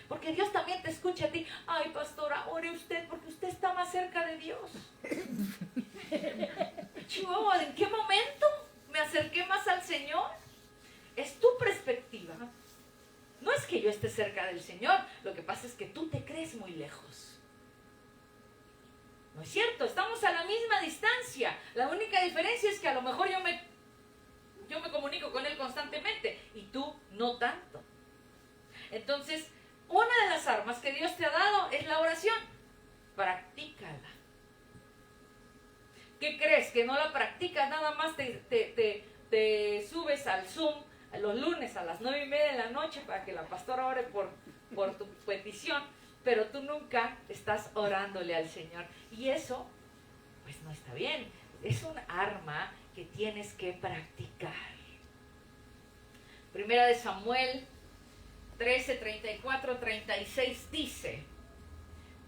Porque Dios también te escucha a ti. Ay, pastora, ore usted porque usted está más cerca de Dios. Chihuahua, ¿en qué momento me acerqué más al Señor? Es tu perspectiva. No es que yo esté cerca del Señor, lo que pasa es que tú te crees muy lejos. No es cierto, estamos a la misma distancia. La única diferencia es que a lo mejor yo me comunico con Él constantemente y tú no tanto. Entonces, una de las armas que Dios te ha dado es la oración. Practícala. ¿Qué crees? ¿Que no la practicas? Nada más te subes al Zoom los lunes a las 9:30 de la noche para que la pastora ore por tu petición, pero tú nunca estás orándole al Señor. Y eso, pues no está bien. Es un arma que tienes que practicar. 1 de Samuel 13, 34, 36 dice: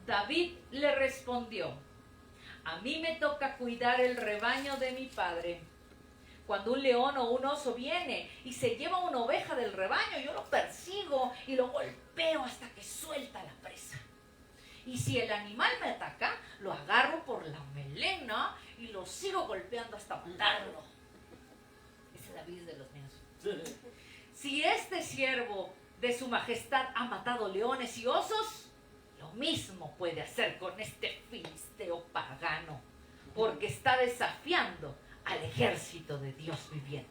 David le respondió: a mí me toca cuidar el rebaño de mi padre. Cuando un león o un oso viene y se lleva una oveja del rebaño, yo lo persigo y lo golpeo hasta que suelta la presa. Y si el animal me ataca, lo agarro por la melena y lo sigo golpeando hasta matarlo. Ese David es de los míos. Si este siervo de su majestad ha matado leones y osos, lo mismo puede hacer con este filisteo pagano, porque está desafiando al ejército de Dios viviente.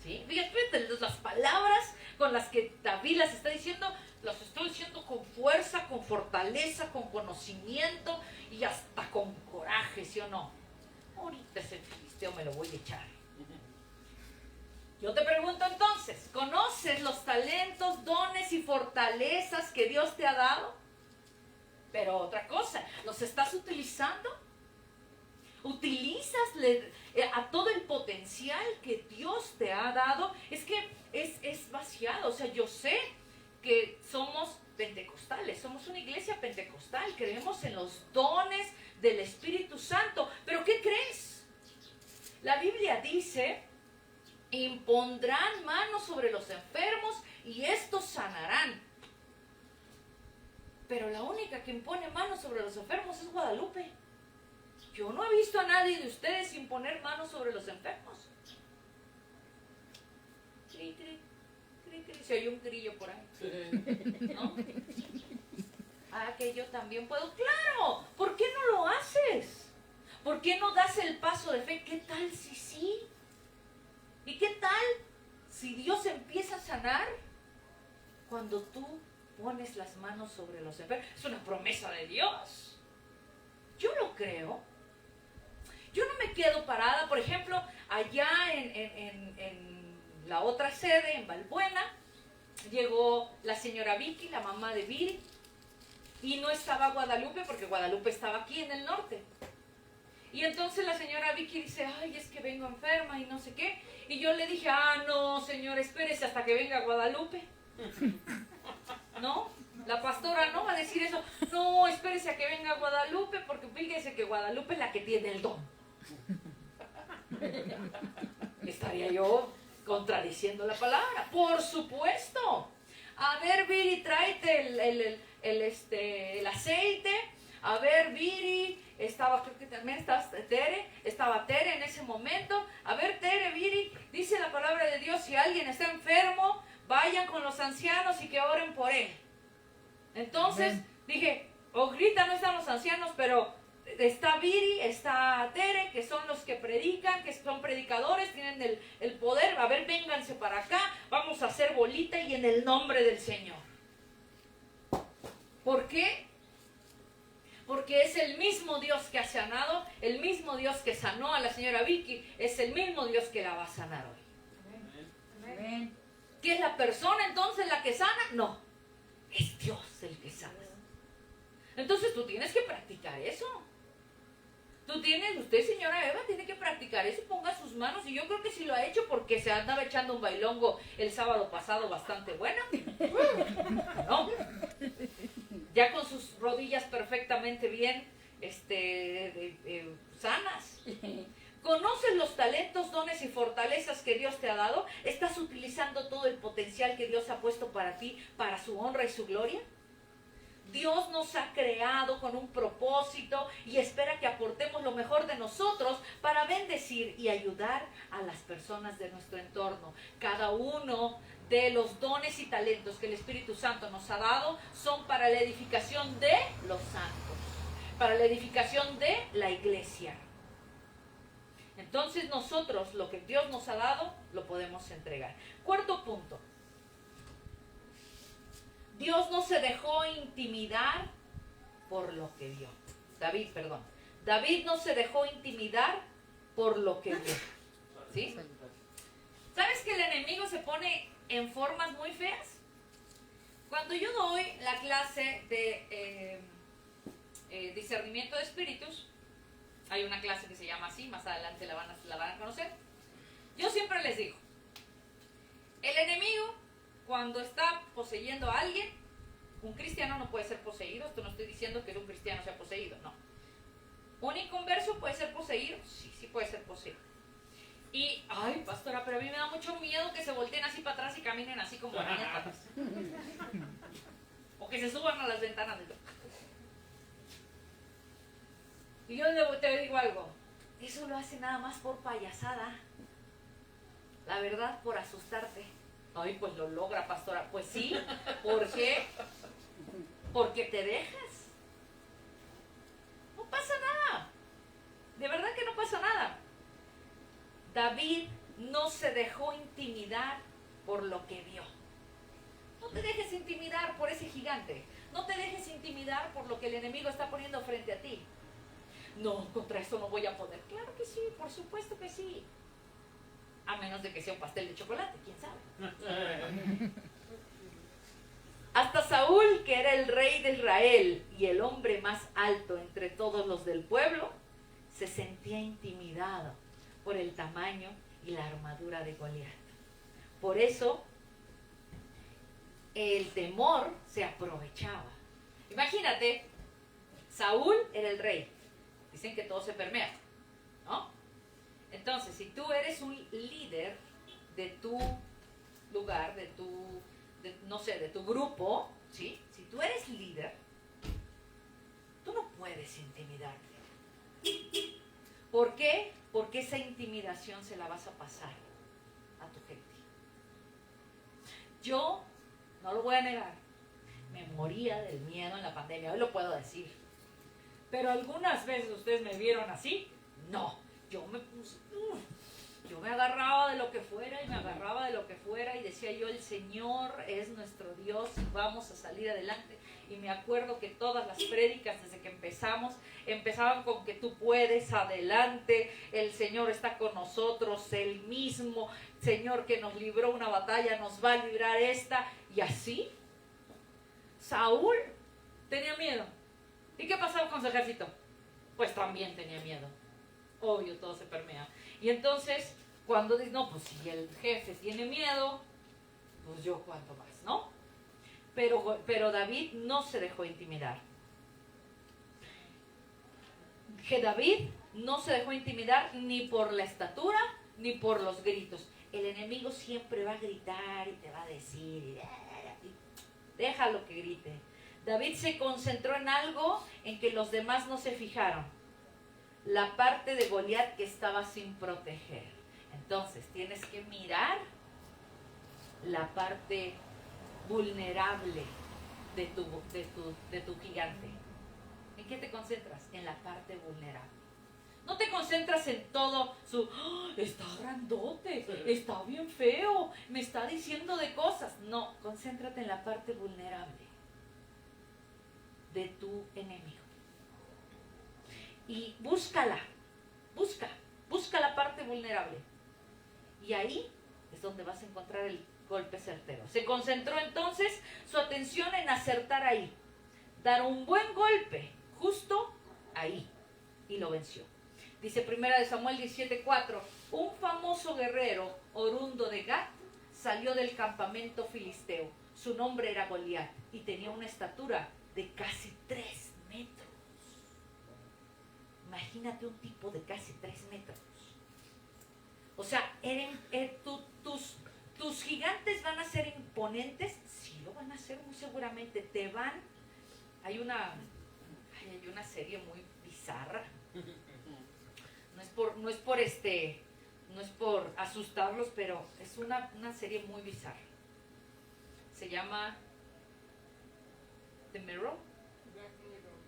¿Sí? Fíjate, las palabras con las que David las está diciendo, las estoy diciendo con fuerza, con fortaleza, con conocimiento y hasta con coraje, ¿sí o no? Ahorita ese filisteo me lo voy a echar. Yo te pregunto entonces, ¿conoces los talentos, dones y fortalezas que Dios te ha dado? Pero otra cosa, ¿los estás utilizando? ¿Utilizas a todo el potencial que Dios te ha dado? Es que es vaciado. O sea, yo sé que somos pentecostales, somos una iglesia pentecostal, creemos en los dones del Espíritu Santo. ¿Pero qué crees? La Biblia dice: impondrán manos sobre los enfermos y estos sanarán. Pero la única que impone manos sobre los enfermos es Guadalupe. Yo no he visto a nadie de ustedes imponer manos sobre los enfermos. Cri, cri, cri, cri. Se oye un grillo por ahí, ¿no? Ah, que yo también puedo. ¡Claro! ¿Por qué no lo haces? ¿Por qué no das el paso de fe? ¿Qué tal si sí? ¿Y qué tal si Dios empieza a sanar cuando tú pones las manos sobre los enfermos? Es una promesa de Dios. Yo lo creo. Yo no me quedo parada. Por ejemplo, allá en la otra sede, en Balbuena, llegó la señora Vicky, la mamá de Viri, y no estaba Guadalupe porque Guadalupe estaba aquí en el norte. Y entonces la señora Vicky dice: ay, es que vengo enferma y no sé qué. Y yo le dije: ah, no, señor, espérese hasta que venga Guadalupe. ¿No? La pastora no va a decir eso. No, espérese a que venga Guadalupe, porque fíjese que Guadalupe es la que tiene el don. Estaría yo contradiciendo la palabra. Por supuesto. A ver, Viri, tráete el aceite. A ver, Viri, creo que también estaba Tere en ese momento. A ver, Tere, Viri, dice la palabra de Dios: si alguien está enfermo, vayan con los ancianos y que oren por él. Entonces dije: ahorita no están los ancianos, pero está Viri, está Tere, que son los que predican, que son predicadores, tienen el poder. A ver, vénganse para acá, vamos a hacer bolita y en el nombre del Señor. ¿Por qué? Porque es el mismo Dios que ha sanado, el mismo Dios que sanó a la señora Vicky, es el mismo Dios que la va a sanar hoy. Amén. ¿Qué es la persona entonces la que sana? No, es Dios el que sana. Entonces tú tienes que practicar eso. Usted, señora Eva, tiene que practicar eso. Ponga sus manos, y yo creo que sí lo ha hecho, porque se andaba echando un bailongo el sábado pasado bastante bueno. ¿No? Ya con sus rodillas perfectamente bien sanas. ¿Conoces los talentos, dones y fortalezas que Dios te ha dado? ¿Estás utilizando todo el potencial que Dios ha puesto para ti, para su honra y su gloria? Dios nos ha creado con un propósito y espera que aportemos lo mejor de nosotros para bendecir y ayudar a las personas de nuestro entorno. Cada uno de los dones y talentos que el Espíritu Santo nos ha dado son para la edificación de los santos, para la edificación de la iglesia. Entonces nosotros, lo que Dios nos ha dado, lo podemos entregar. Cuarto punto. Dios no se dejó intimidar por lo que vio. David no se dejó intimidar por lo que vio. ¿Sí? ¿Sabes que el enemigo se pone en formas muy feas? Cuando yo doy la clase de discernimiento de espíritus, hay una clase que se llama así, más adelante la van a conocer. Yo siempre les digo: el enemigo, cuando está poseyendo a alguien, un cristiano no puede ser poseído. Esto no estoy diciendo que un cristiano sea poseído, no. ¿Un inconverso puede ser poseído? Sí, sí puede ser poseído. Y, ay, pastora, pero a mí me da mucho miedo que se volteen así para atrás y caminen así como niñas para atrás. O que se suban a las ventanas. Y yo te digo algo, eso lo hace nada más por payasada. La verdad, por asustarte. Ay, pues lo logra, pastora. Pues sí, ¿por qué? Porque te dejas. No pasa nada. De verdad que no pasa nada. David no se dejó intimidar por lo que vio. No te dejes intimidar por ese gigante. No te dejes intimidar por lo que el enemigo está poniendo frente a ti. No, contra esto no voy a poder. Claro que sí, por supuesto que sí. A menos de que sea un pastel de chocolate, quién sabe. Hasta Saúl, que era el rey de Israel y el hombre más alto entre todos los del pueblo, se sentía intimidado por el tamaño y la armadura de Goliat. Por eso, el temor se aprovechaba. Imagínate, Saúl era el rey. Dicen que todo se permea, ¿no? Entonces, si tú eres un líder de tu lugar, de tu grupo, ¿sí? Si tú eres líder, tú no puedes intimidarte. ¿Por qué? Porque esa intimidación se la vas a pasar a tu gente. Yo, no lo voy a negar, me moría del miedo en la pandemia, hoy lo puedo decir. Pero algunas veces ustedes me vieron así, no, yo me agarraba de lo que fuera y me agarraba de lo que fuera y decía yo, el Señor es nuestro Dios y vamos a salir adelante. Y me acuerdo que todas las prédicas desde que empezaban con que tú puedes, adelante, el Señor está con nosotros, el mismo Señor que nos libró una batalla nos va a librar esta. Y así, Saúl tenía miedo. ¿Y qué pasaba con su ejército? Pues también tenía miedo. Obvio, todo se permea. Y entonces, cuando dices, no, pues si el jefe tiene miedo, pues yo cuánto más, ¿no? Pero David no se dejó intimidar. Que David no se dejó intimidar ni por la estatura, ni por los gritos. El enemigo siempre va a gritar y te va a decir, déjalo que grite. David se concentró en algo en que los demás no se fijaron. La parte de Goliat que estaba sin proteger. Entonces tienes que mirar la parte vulnerable de tu gigante. ¿En qué te concentras? En la parte vulnerable. No te concentras en todo su, ¡oh, está grandote, está bien feo, me está diciendo de cosas! No, concéntrate en la parte vulnerable de tu enemigo. Y busca la parte vulnerable. Y ahí es donde vas a encontrar el golpe certero. Se concentró entonces su atención en acertar ahí, dar un buen golpe justo ahí, y lo venció. Dice 1 Samuel 17:4, un famoso guerrero oriundo de Gat salió del campamento filisteo. Su nombre era Goliat y tenía una estatura de casi 3 metros. Imagínate un tipo de casi 3 metros. O sea, tus gigantes van a ser imponentes. Sí, lo van a hacer muy seguramente. Hay una serie muy bizarra. No es por asustarlos, pero es una serie muy bizarra. Se llama The Mirror.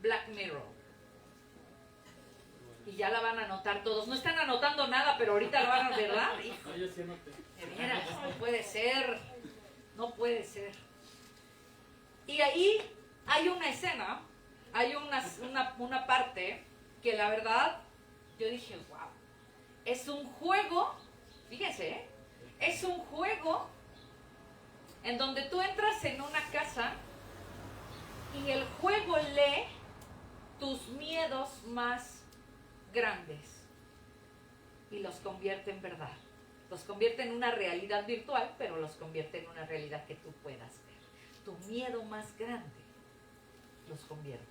Black Mirror. Y ya la van a anotar todos. No están anotando nada, pero ahorita lo van a ver, ¿verdad? Hijo, Yo sí anoté. de veras, no puede ser. No puede ser. Y ahí hay una escena, hay una parte que la verdad, yo dije, wow. Es un juego, fíjense, es un juego en donde tú entras en una casa y el juego lee tus miedos más grandes y los convierte en verdad. Los convierte en una realidad virtual, pero los convierte en una realidad que tú puedas ver. Tu miedo más grande los convierte.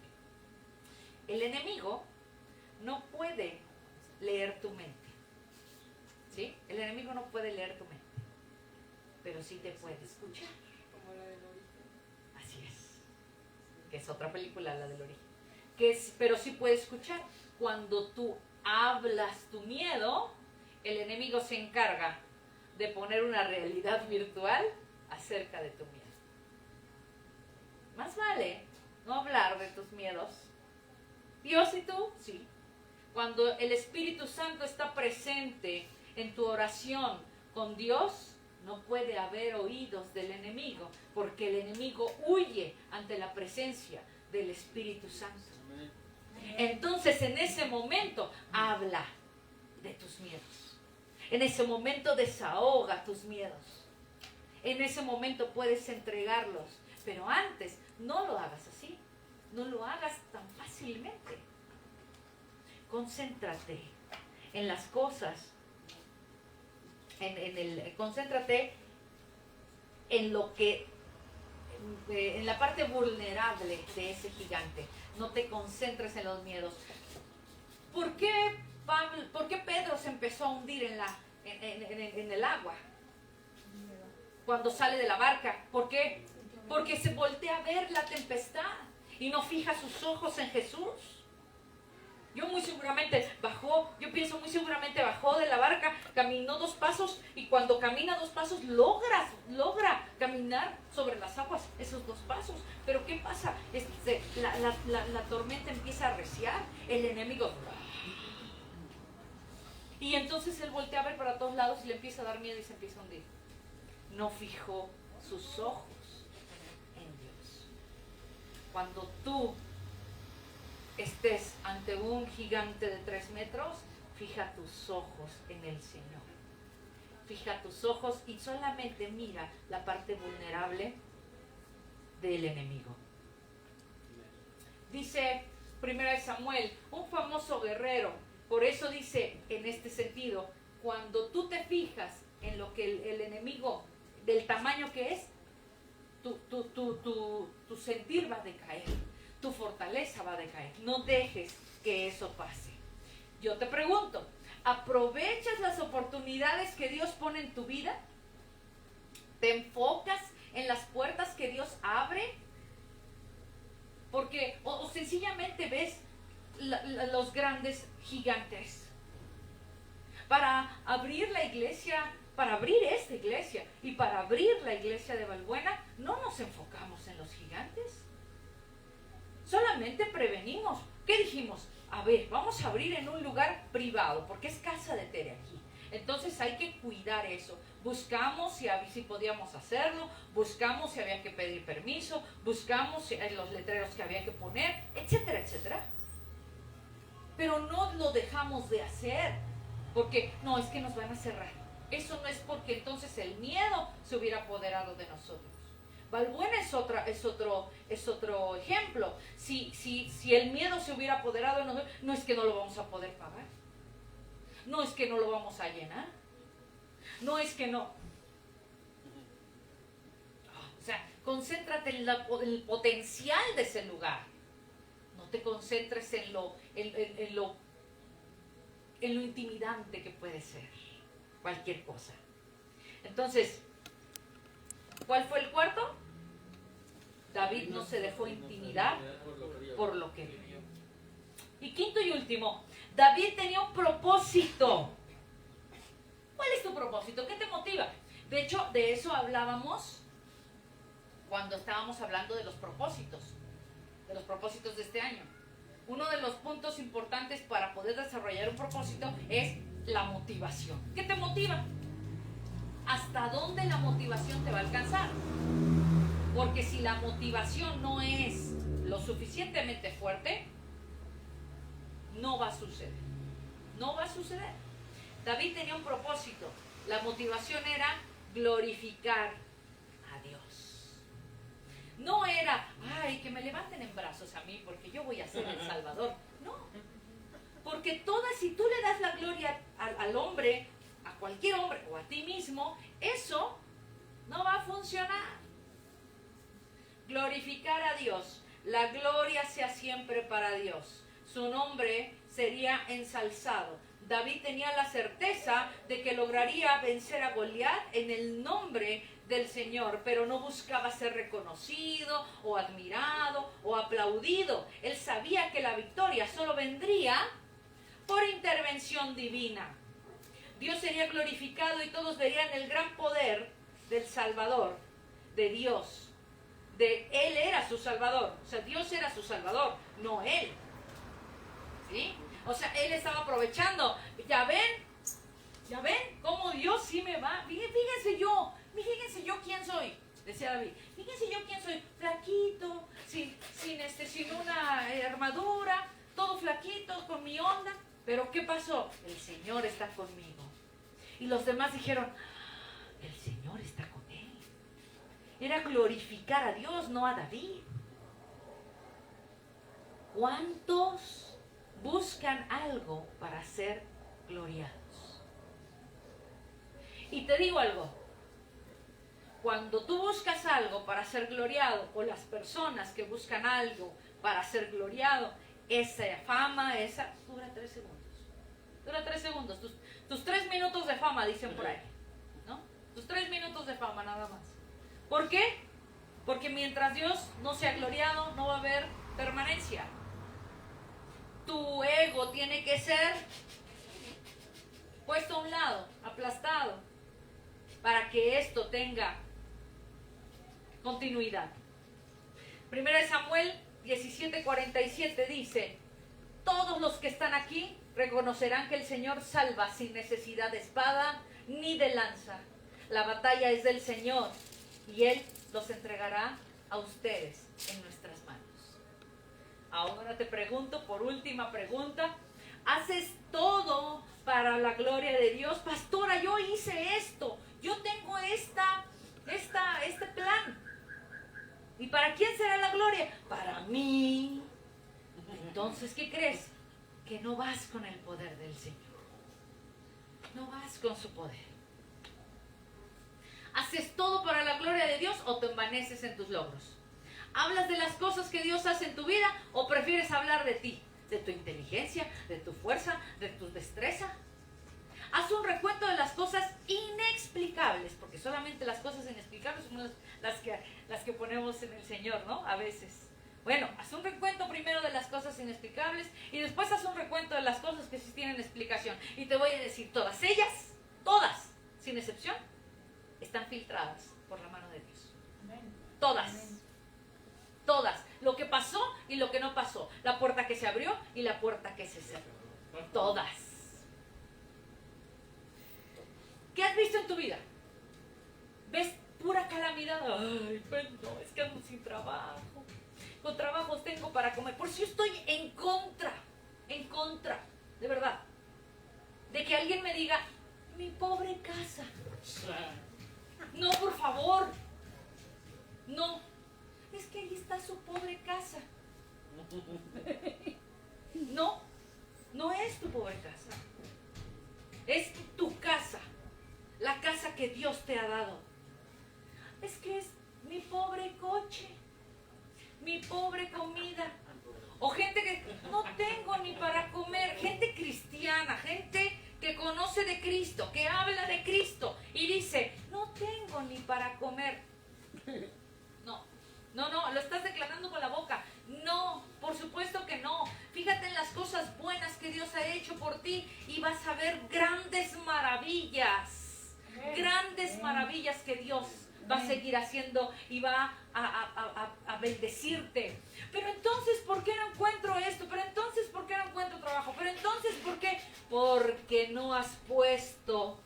El enemigo no puede leer tu mente. ¿Sí? El enemigo no puede leer tu mente, pero sí te puede escuchar. Como la del origen. Así es. Que es otra película, la del origen. Pero sí puede escuchar. Cuando tú hablas tu miedo, el enemigo se encarga de poner una realidad virtual acerca de tu miedo. Más vale no hablar de tus miedos. Dios y tú, sí. Cuando el Espíritu Santo está presente en tu oración con Dios, no puede haber oídos del enemigo, porque el enemigo huye ante la presencia del Espíritu Santo. Entonces, en ese momento, habla de tus miedos. En ese momento, desahoga tus miedos. En ese momento puedes entregarlos. Pero antes, no lo hagas así. No lo hagas tan fácilmente. Concéntrate en las cosas. Concéntrate en lo que, en la parte vulnerable de ese gigante. No te concentres en los miedos. ¿Por qué Pedro se empezó a hundir en el agua cuando sale de la barca? ¿Por qué? Porque se voltea a ver la tempestad y no fija sus ojos en Jesús. Yo pienso muy seguramente bajó de la barca, caminó 2 pasos y cuando camina 2 pasos logra caminar sobre las aguas esos 2 pasos. Pero ¿qué pasa? La tormenta empieza a arreciar, el enemigo... Y entonces él voltea a ver para todos lados y le empieza a dar miedo y se empieza a hundir. No fijó sus ojos en Dios. Cuando tú estés ante un gigante de 3 metros, fija tus ojos en el Señor. Fija tus ojos y solamente mira la parte vulnerable del enemigo. Dice 1 Samuel, un famoso guerrero, por eso dice en este sentido, cuando tú te fijas en lo que el enemigo, del tamaño que es, tu sentir va a decaer. Tu fortaleza va a decaer. No dejes que eso pase. Yo te pregunto, ¿aprovechas las oportunidades que Dios pone en tu vida? ¿Te enfocas en las puertas que Dios abre? Porque, o sencillamente ves los grandes gigantes. Para abrir la iglesia, para abrir esta iglesia y para abrir la iglesia de Valbuena, no nos enfocamos en los gigantes. Solamente prevenimos. ¿Qué dijimos? A ver, vamos a abrir en un lugar privado, porque es casa de Tere aquí. Entonces hay que cuidar eso. Buscamos si podíamos hacerlo, buscamos si había que pedir permiso, buscamos los letreros que había que poner, etcétera, etcétera. Pero no lo dejamos de hacer, porque no, es que nos van a cerrar. Eso no es porque entonces el miedo se hubiera apoderado de nosotros. Valbuena es otro ejemplo. Si el miedo se hubiera apoderado de nosotros, no es que no lo vamos a poder pagar. No es que no lo vamos a llenar. No es que no. O sea, concéntrate en el potencial de ese lugar. No te concentres en lo intimidante que puede ser cualquier cosa. Entonces, ¿cuál fue el cuarto? David no se dejó intimidar por lo que vio. Y quinto y último, David tenía un propósito. ¿Cuál es tu propósito? ¿Qué te motiva? De hecho, de eso hablábamos cuando estábamos hablando de los propósitos de este año. Uno de los puntos importantes para poder desarrollar un propósito es la motivación. ¿Qué te motiva? ¿Hasta dónde la motivación te va a alcanzar? Porque si la motivación no es lo suficientemente fuerte, no va a suceder. No va a suceder. David tenía un propósito. La motivación era glorificar a Dios. No era, ay, que me levanten en brazos a mí porque yo voy a ser el Salvador. No. Porque si tú le das la gloria al hombre, a cualquier hombre o a ti mismo, eso no va a funcionar. Glorificar a Dios. La gloria sea siempre para Dios. Su nombre sería ensalzado. David tenía la certeza de que lograría vencer a Goliat en el nombre del Señor, pero no buscaba ser reconocido o admirado o aplaudido. Él sabía que la victoria solo vendría por intervención divina. Dios sería glorificado y todos verían el gran poder del Salvador, de Dios. Él era su Salvador, o sea, Dios era su Salvador, no él. ¿Sí? O sea, él estaba aprovechando. ¿Ya ven cómo Dios sí me va? Fíjense yo quién soy, decía David. Fíjense yo quién soy, flaquito, sin una armadura, todo flaquito, con mi onda. Pero ¿qué pasó? El Señor está conmigo. Y los demás dijeron, el Señor está con él. Era glorificar a Dios, no a David. ¿Cuántos buscan algo para ser gloriados? Y te digo algo, cuando tú buscas algo para ser gloriado, o las personas que buscan algo para ser gloriado, esa fama, dura 3 segundos. Dura 3 segundos. Tus 3 minutos de fama, dicen por ahí, ¿no? Tus 3 minutos de fama nada más. ¿Por qué? Porque mientras Dios no sea gloriado, no va a haber permanencia. Tu ego tiene que ser puesto a un lado, aplastado, para que esto tenga continuidad. 1 Samuel 17:47 dice, todos los que están aquí reconocerán que el Señor salva sin necesidad de espada ni de lanza. La batalla es del Señor y Él los entregará a ustedes en nuestras manos. Ahora te pregunto, por última pregunta, ¿haces todo para la gloria de Dios? Pastora, yo hice esto, yo tengo este plan. ¿Y para quién será la gloria? Para mí. Entonces, ¿qué crees? Que no vas con el poder del Señor. No vas con su poder. ¿Haces todo para la gloria de Dios o te envaneces en tus logros? ¿Hablas de las cosas que Dios hace en tu vida o prefieres hablar de ti? ¿De tu inteligencia? ¿De tu fuerza? ¿De tu destreza? Haz un recuento de las cosas inexplicables, porque solamente las cosas inexplicables son las que ponemos en el Señor, ¿no? A veces. Bueno, haz un recuento primero de las cosas inexplicables y después haz un recuento de las cosas que sí tienen explicación. Y te voy a decir, todas ellas, todas, sin excepción, están filtradas por la mano de Dios. Todas. Todas. Lo que pasó y lo que no pasó. La puerta que se abrió y la puerta que se cerró. Todas. ¿Qué has visto en tu vida? ¿Ves pura calamidad? Ay, pues no, es que ando sin trabajo. Con trabajos tengo para comer. Por si yo estoy en contra, de verdad, de que alguien me diga, mi pobre casa. No, por favor. No. Es que ahí está su pobre casa. No, no es tu pobre casa. Es tu casa. La casa que Dios te ha dado. Es que es mi pobre coche. Mi pobre comida. O gente que no tengo ni para comer. Gente cristiana, gente que conoce de Cristo, que habla de Cristo y dice, no tengo ni para comer. No, lo estás declarando con la boca. No, por supuesto que no. Fíjate en las cosas buenas que Dios ha hecho por ti y vas a ver grandes maravillas. Grandes maravillas que Dios va a seguir haciendo y va a bendecirte. Pero entonces, ¿por qué no encuentro esto? Pero entonces, ¿por qué no encuentro trabajo? Pero entonces, ¿por qué? Porque no has puesto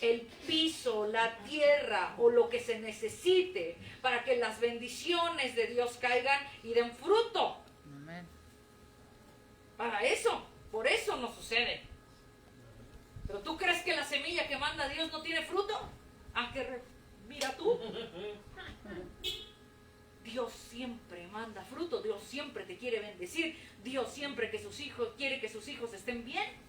el piso, la tierra o lo que se necesite para que las bendiciones de Dios caigan y den fruto. Amén. Para eso, por eso no sucede. ¿Pero tú crees que la semilla que manda Dios no tiene fruto? Mira tú. Dios siempre manda fruto, Dios siempre te quiere bendecir, Dios siempre quiere que sus hijos estén bien.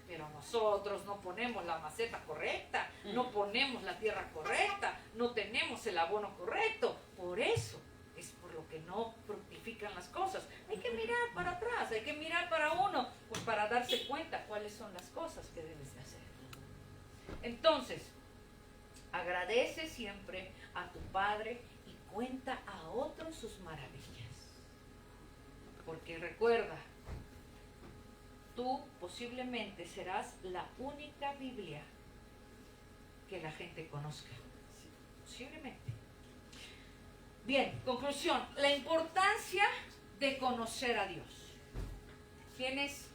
Pero nosotros no ponemos la maceta correcta, no ponemos la tierra correcta, no tenemos el abono correcto. Por eso es por lo que no fructifican las cosas. Hay que mirar para atrás, hay que mirar para uno, pues para darse cuenta cuáles son las cosas que debes de hacer. Entonces, agradece siempre a tu Padre y cuenta a otros sus maravillas. Porque recuerda, tú posiblemente serás la única Biblia que la gente conozca. Posiblemente. Bien, conclusión. La importancia de conocer a Dios. Tienes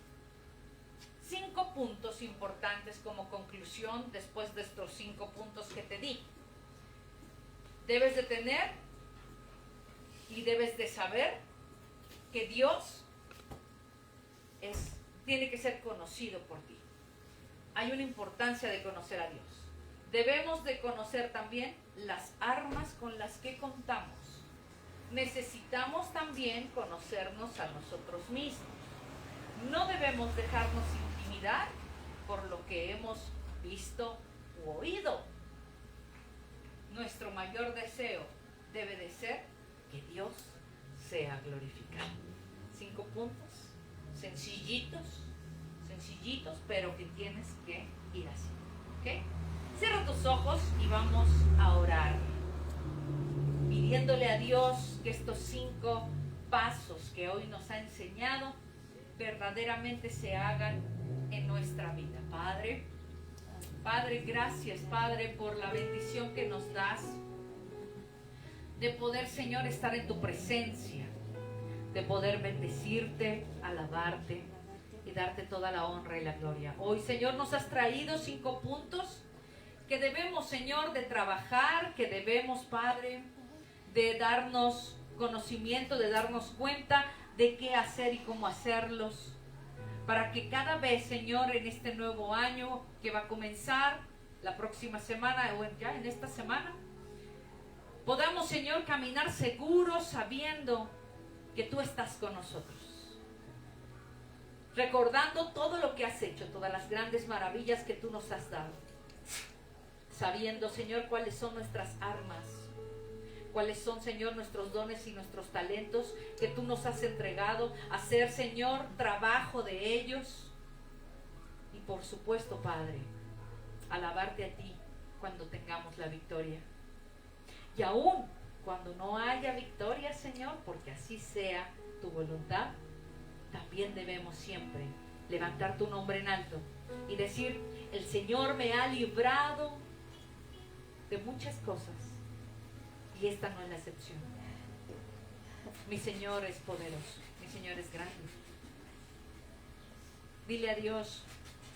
5 puntos importantes como conclusión después de estos 5 puntos que te di. Debes de tener y debes de saber que Dios tiene que ser conocido por ti. Hay una importancia de conocer a Dios. Debemos de conocer también las armas con las que contamos. Necesitamos también conocernos a nosotros mismos. No debemos dejarnos intimidar por lo que hemos visto u oído. Nuestro mayor deseo debe de ser que Dios sea glorificado. 5 puntos, sencillitos, pero que tienes que ir así. ¿Ok? Cierra tus ojos y vamos a orar, pidiéndole a Dios que estos 5 pasos que hoy nos ha enseñado verdaderamente se hagan en nuestra vida. Padre, gracias, Padre, por la bendición que nos das de poder, Señor, estar en tu presencia, de poder bendecirte, alabarte y darte toda la honra y la gloria. Hoy, Señor, nos has traído 5 puntos que debemos, Señor, de trabajar, que debemos, Padre, de darnos conocimiento, de darnos cuenta de qué hacer y cómo hacerlos, para que cada vez, Señor, en este nuevo año que va a comenzar la próxima semana o ya en esta semana, podamos, Señor, caminar seguros sabiendo que tú estás con nosotros, recordando todo lo que has hecho, todas las grandes maravillas que tú nos has dado, sabiendo, Señor, cuáles son nuestras armas, cuáles son, Señor, nuestros dones y nuestros talentos que tú nos has entregado, hacer, Señor, trabajo de ellos. Y por supuesto, Padre, alabarte a ti cuando tengamos la victoria. Y aún cuando no haya victoria, Señor, porque así sea tu voluntad, también debemos siempre levantar tu nombre en alto y decir: el Señor me ha librado de muchas cosas. Y esta no es la excepción. Mi Señor es poderoso, mi Señor es grande. Dile a Dios: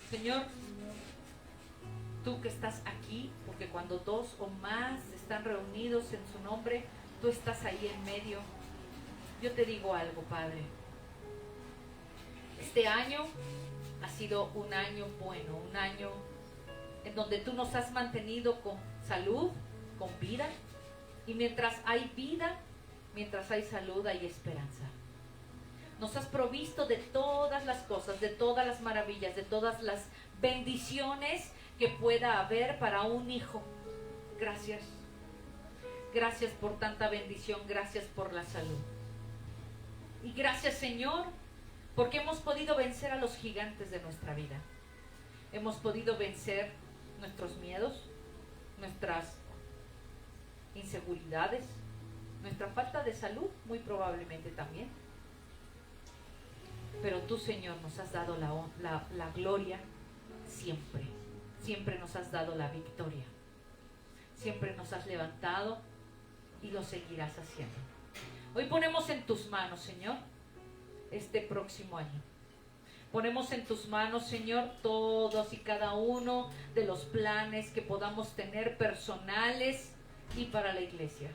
Señor, tú que estás aquí, porque cuando 2 o más están reunidos en su nombre, tú estás ahí en medio. Yo te digo algo, Padre. Este año ha sido un año bueno, un año en donde tú nos has mantenido con salud, con vida. Y mientras hay vida, mientras hay salud, hay esperanza. Nos has provisto de todas las cosas, de todas las maravillas, de todas las bendiciones que pueda haber para un hijo. Gracias. Gracias por tanta bendición, gracias por la salud. Y gracias, Señor, porque hemos podido vencer a los gigantes de nuestra vida. Hemos podido vencer nuestros miedos, nuestras inseguridades, nuestra falta de salud, muy probablemente también. Pero tú, Señor, nos has dado la gloria siempre. Siempre nos has dado la victoria. Siempre nos has levantado y lo seguirás haciendo. Hoy ponemos en tus manos, Señor, este próximo año. Ponemos en tus manos, Señor, todos y cada uno de los planes que podamos tener personales y para la iglesia.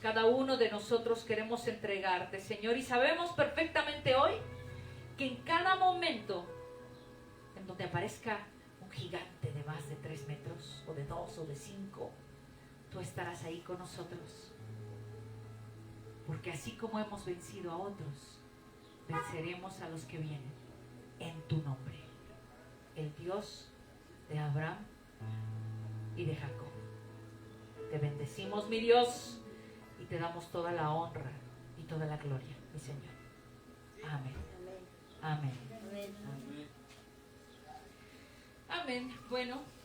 Cada uno de nosotros queremos entregarte, Señor, y sabemos perfectamente hoy que en cada momento en donde aparezca un gigante de más de 3 metros, o de 2 o de 5, tú estarás ahí con nosotros. Porque así como hemos vencido a otros, venceremos a los que vienen en tu nombre, el Dios de Abraham y de Jacob. Te bendecimos, mi Dios, y te damos toda la honra y toda la gloria, mi Señor. Amén. Amén. Amén. Amén. Amén. Bueno.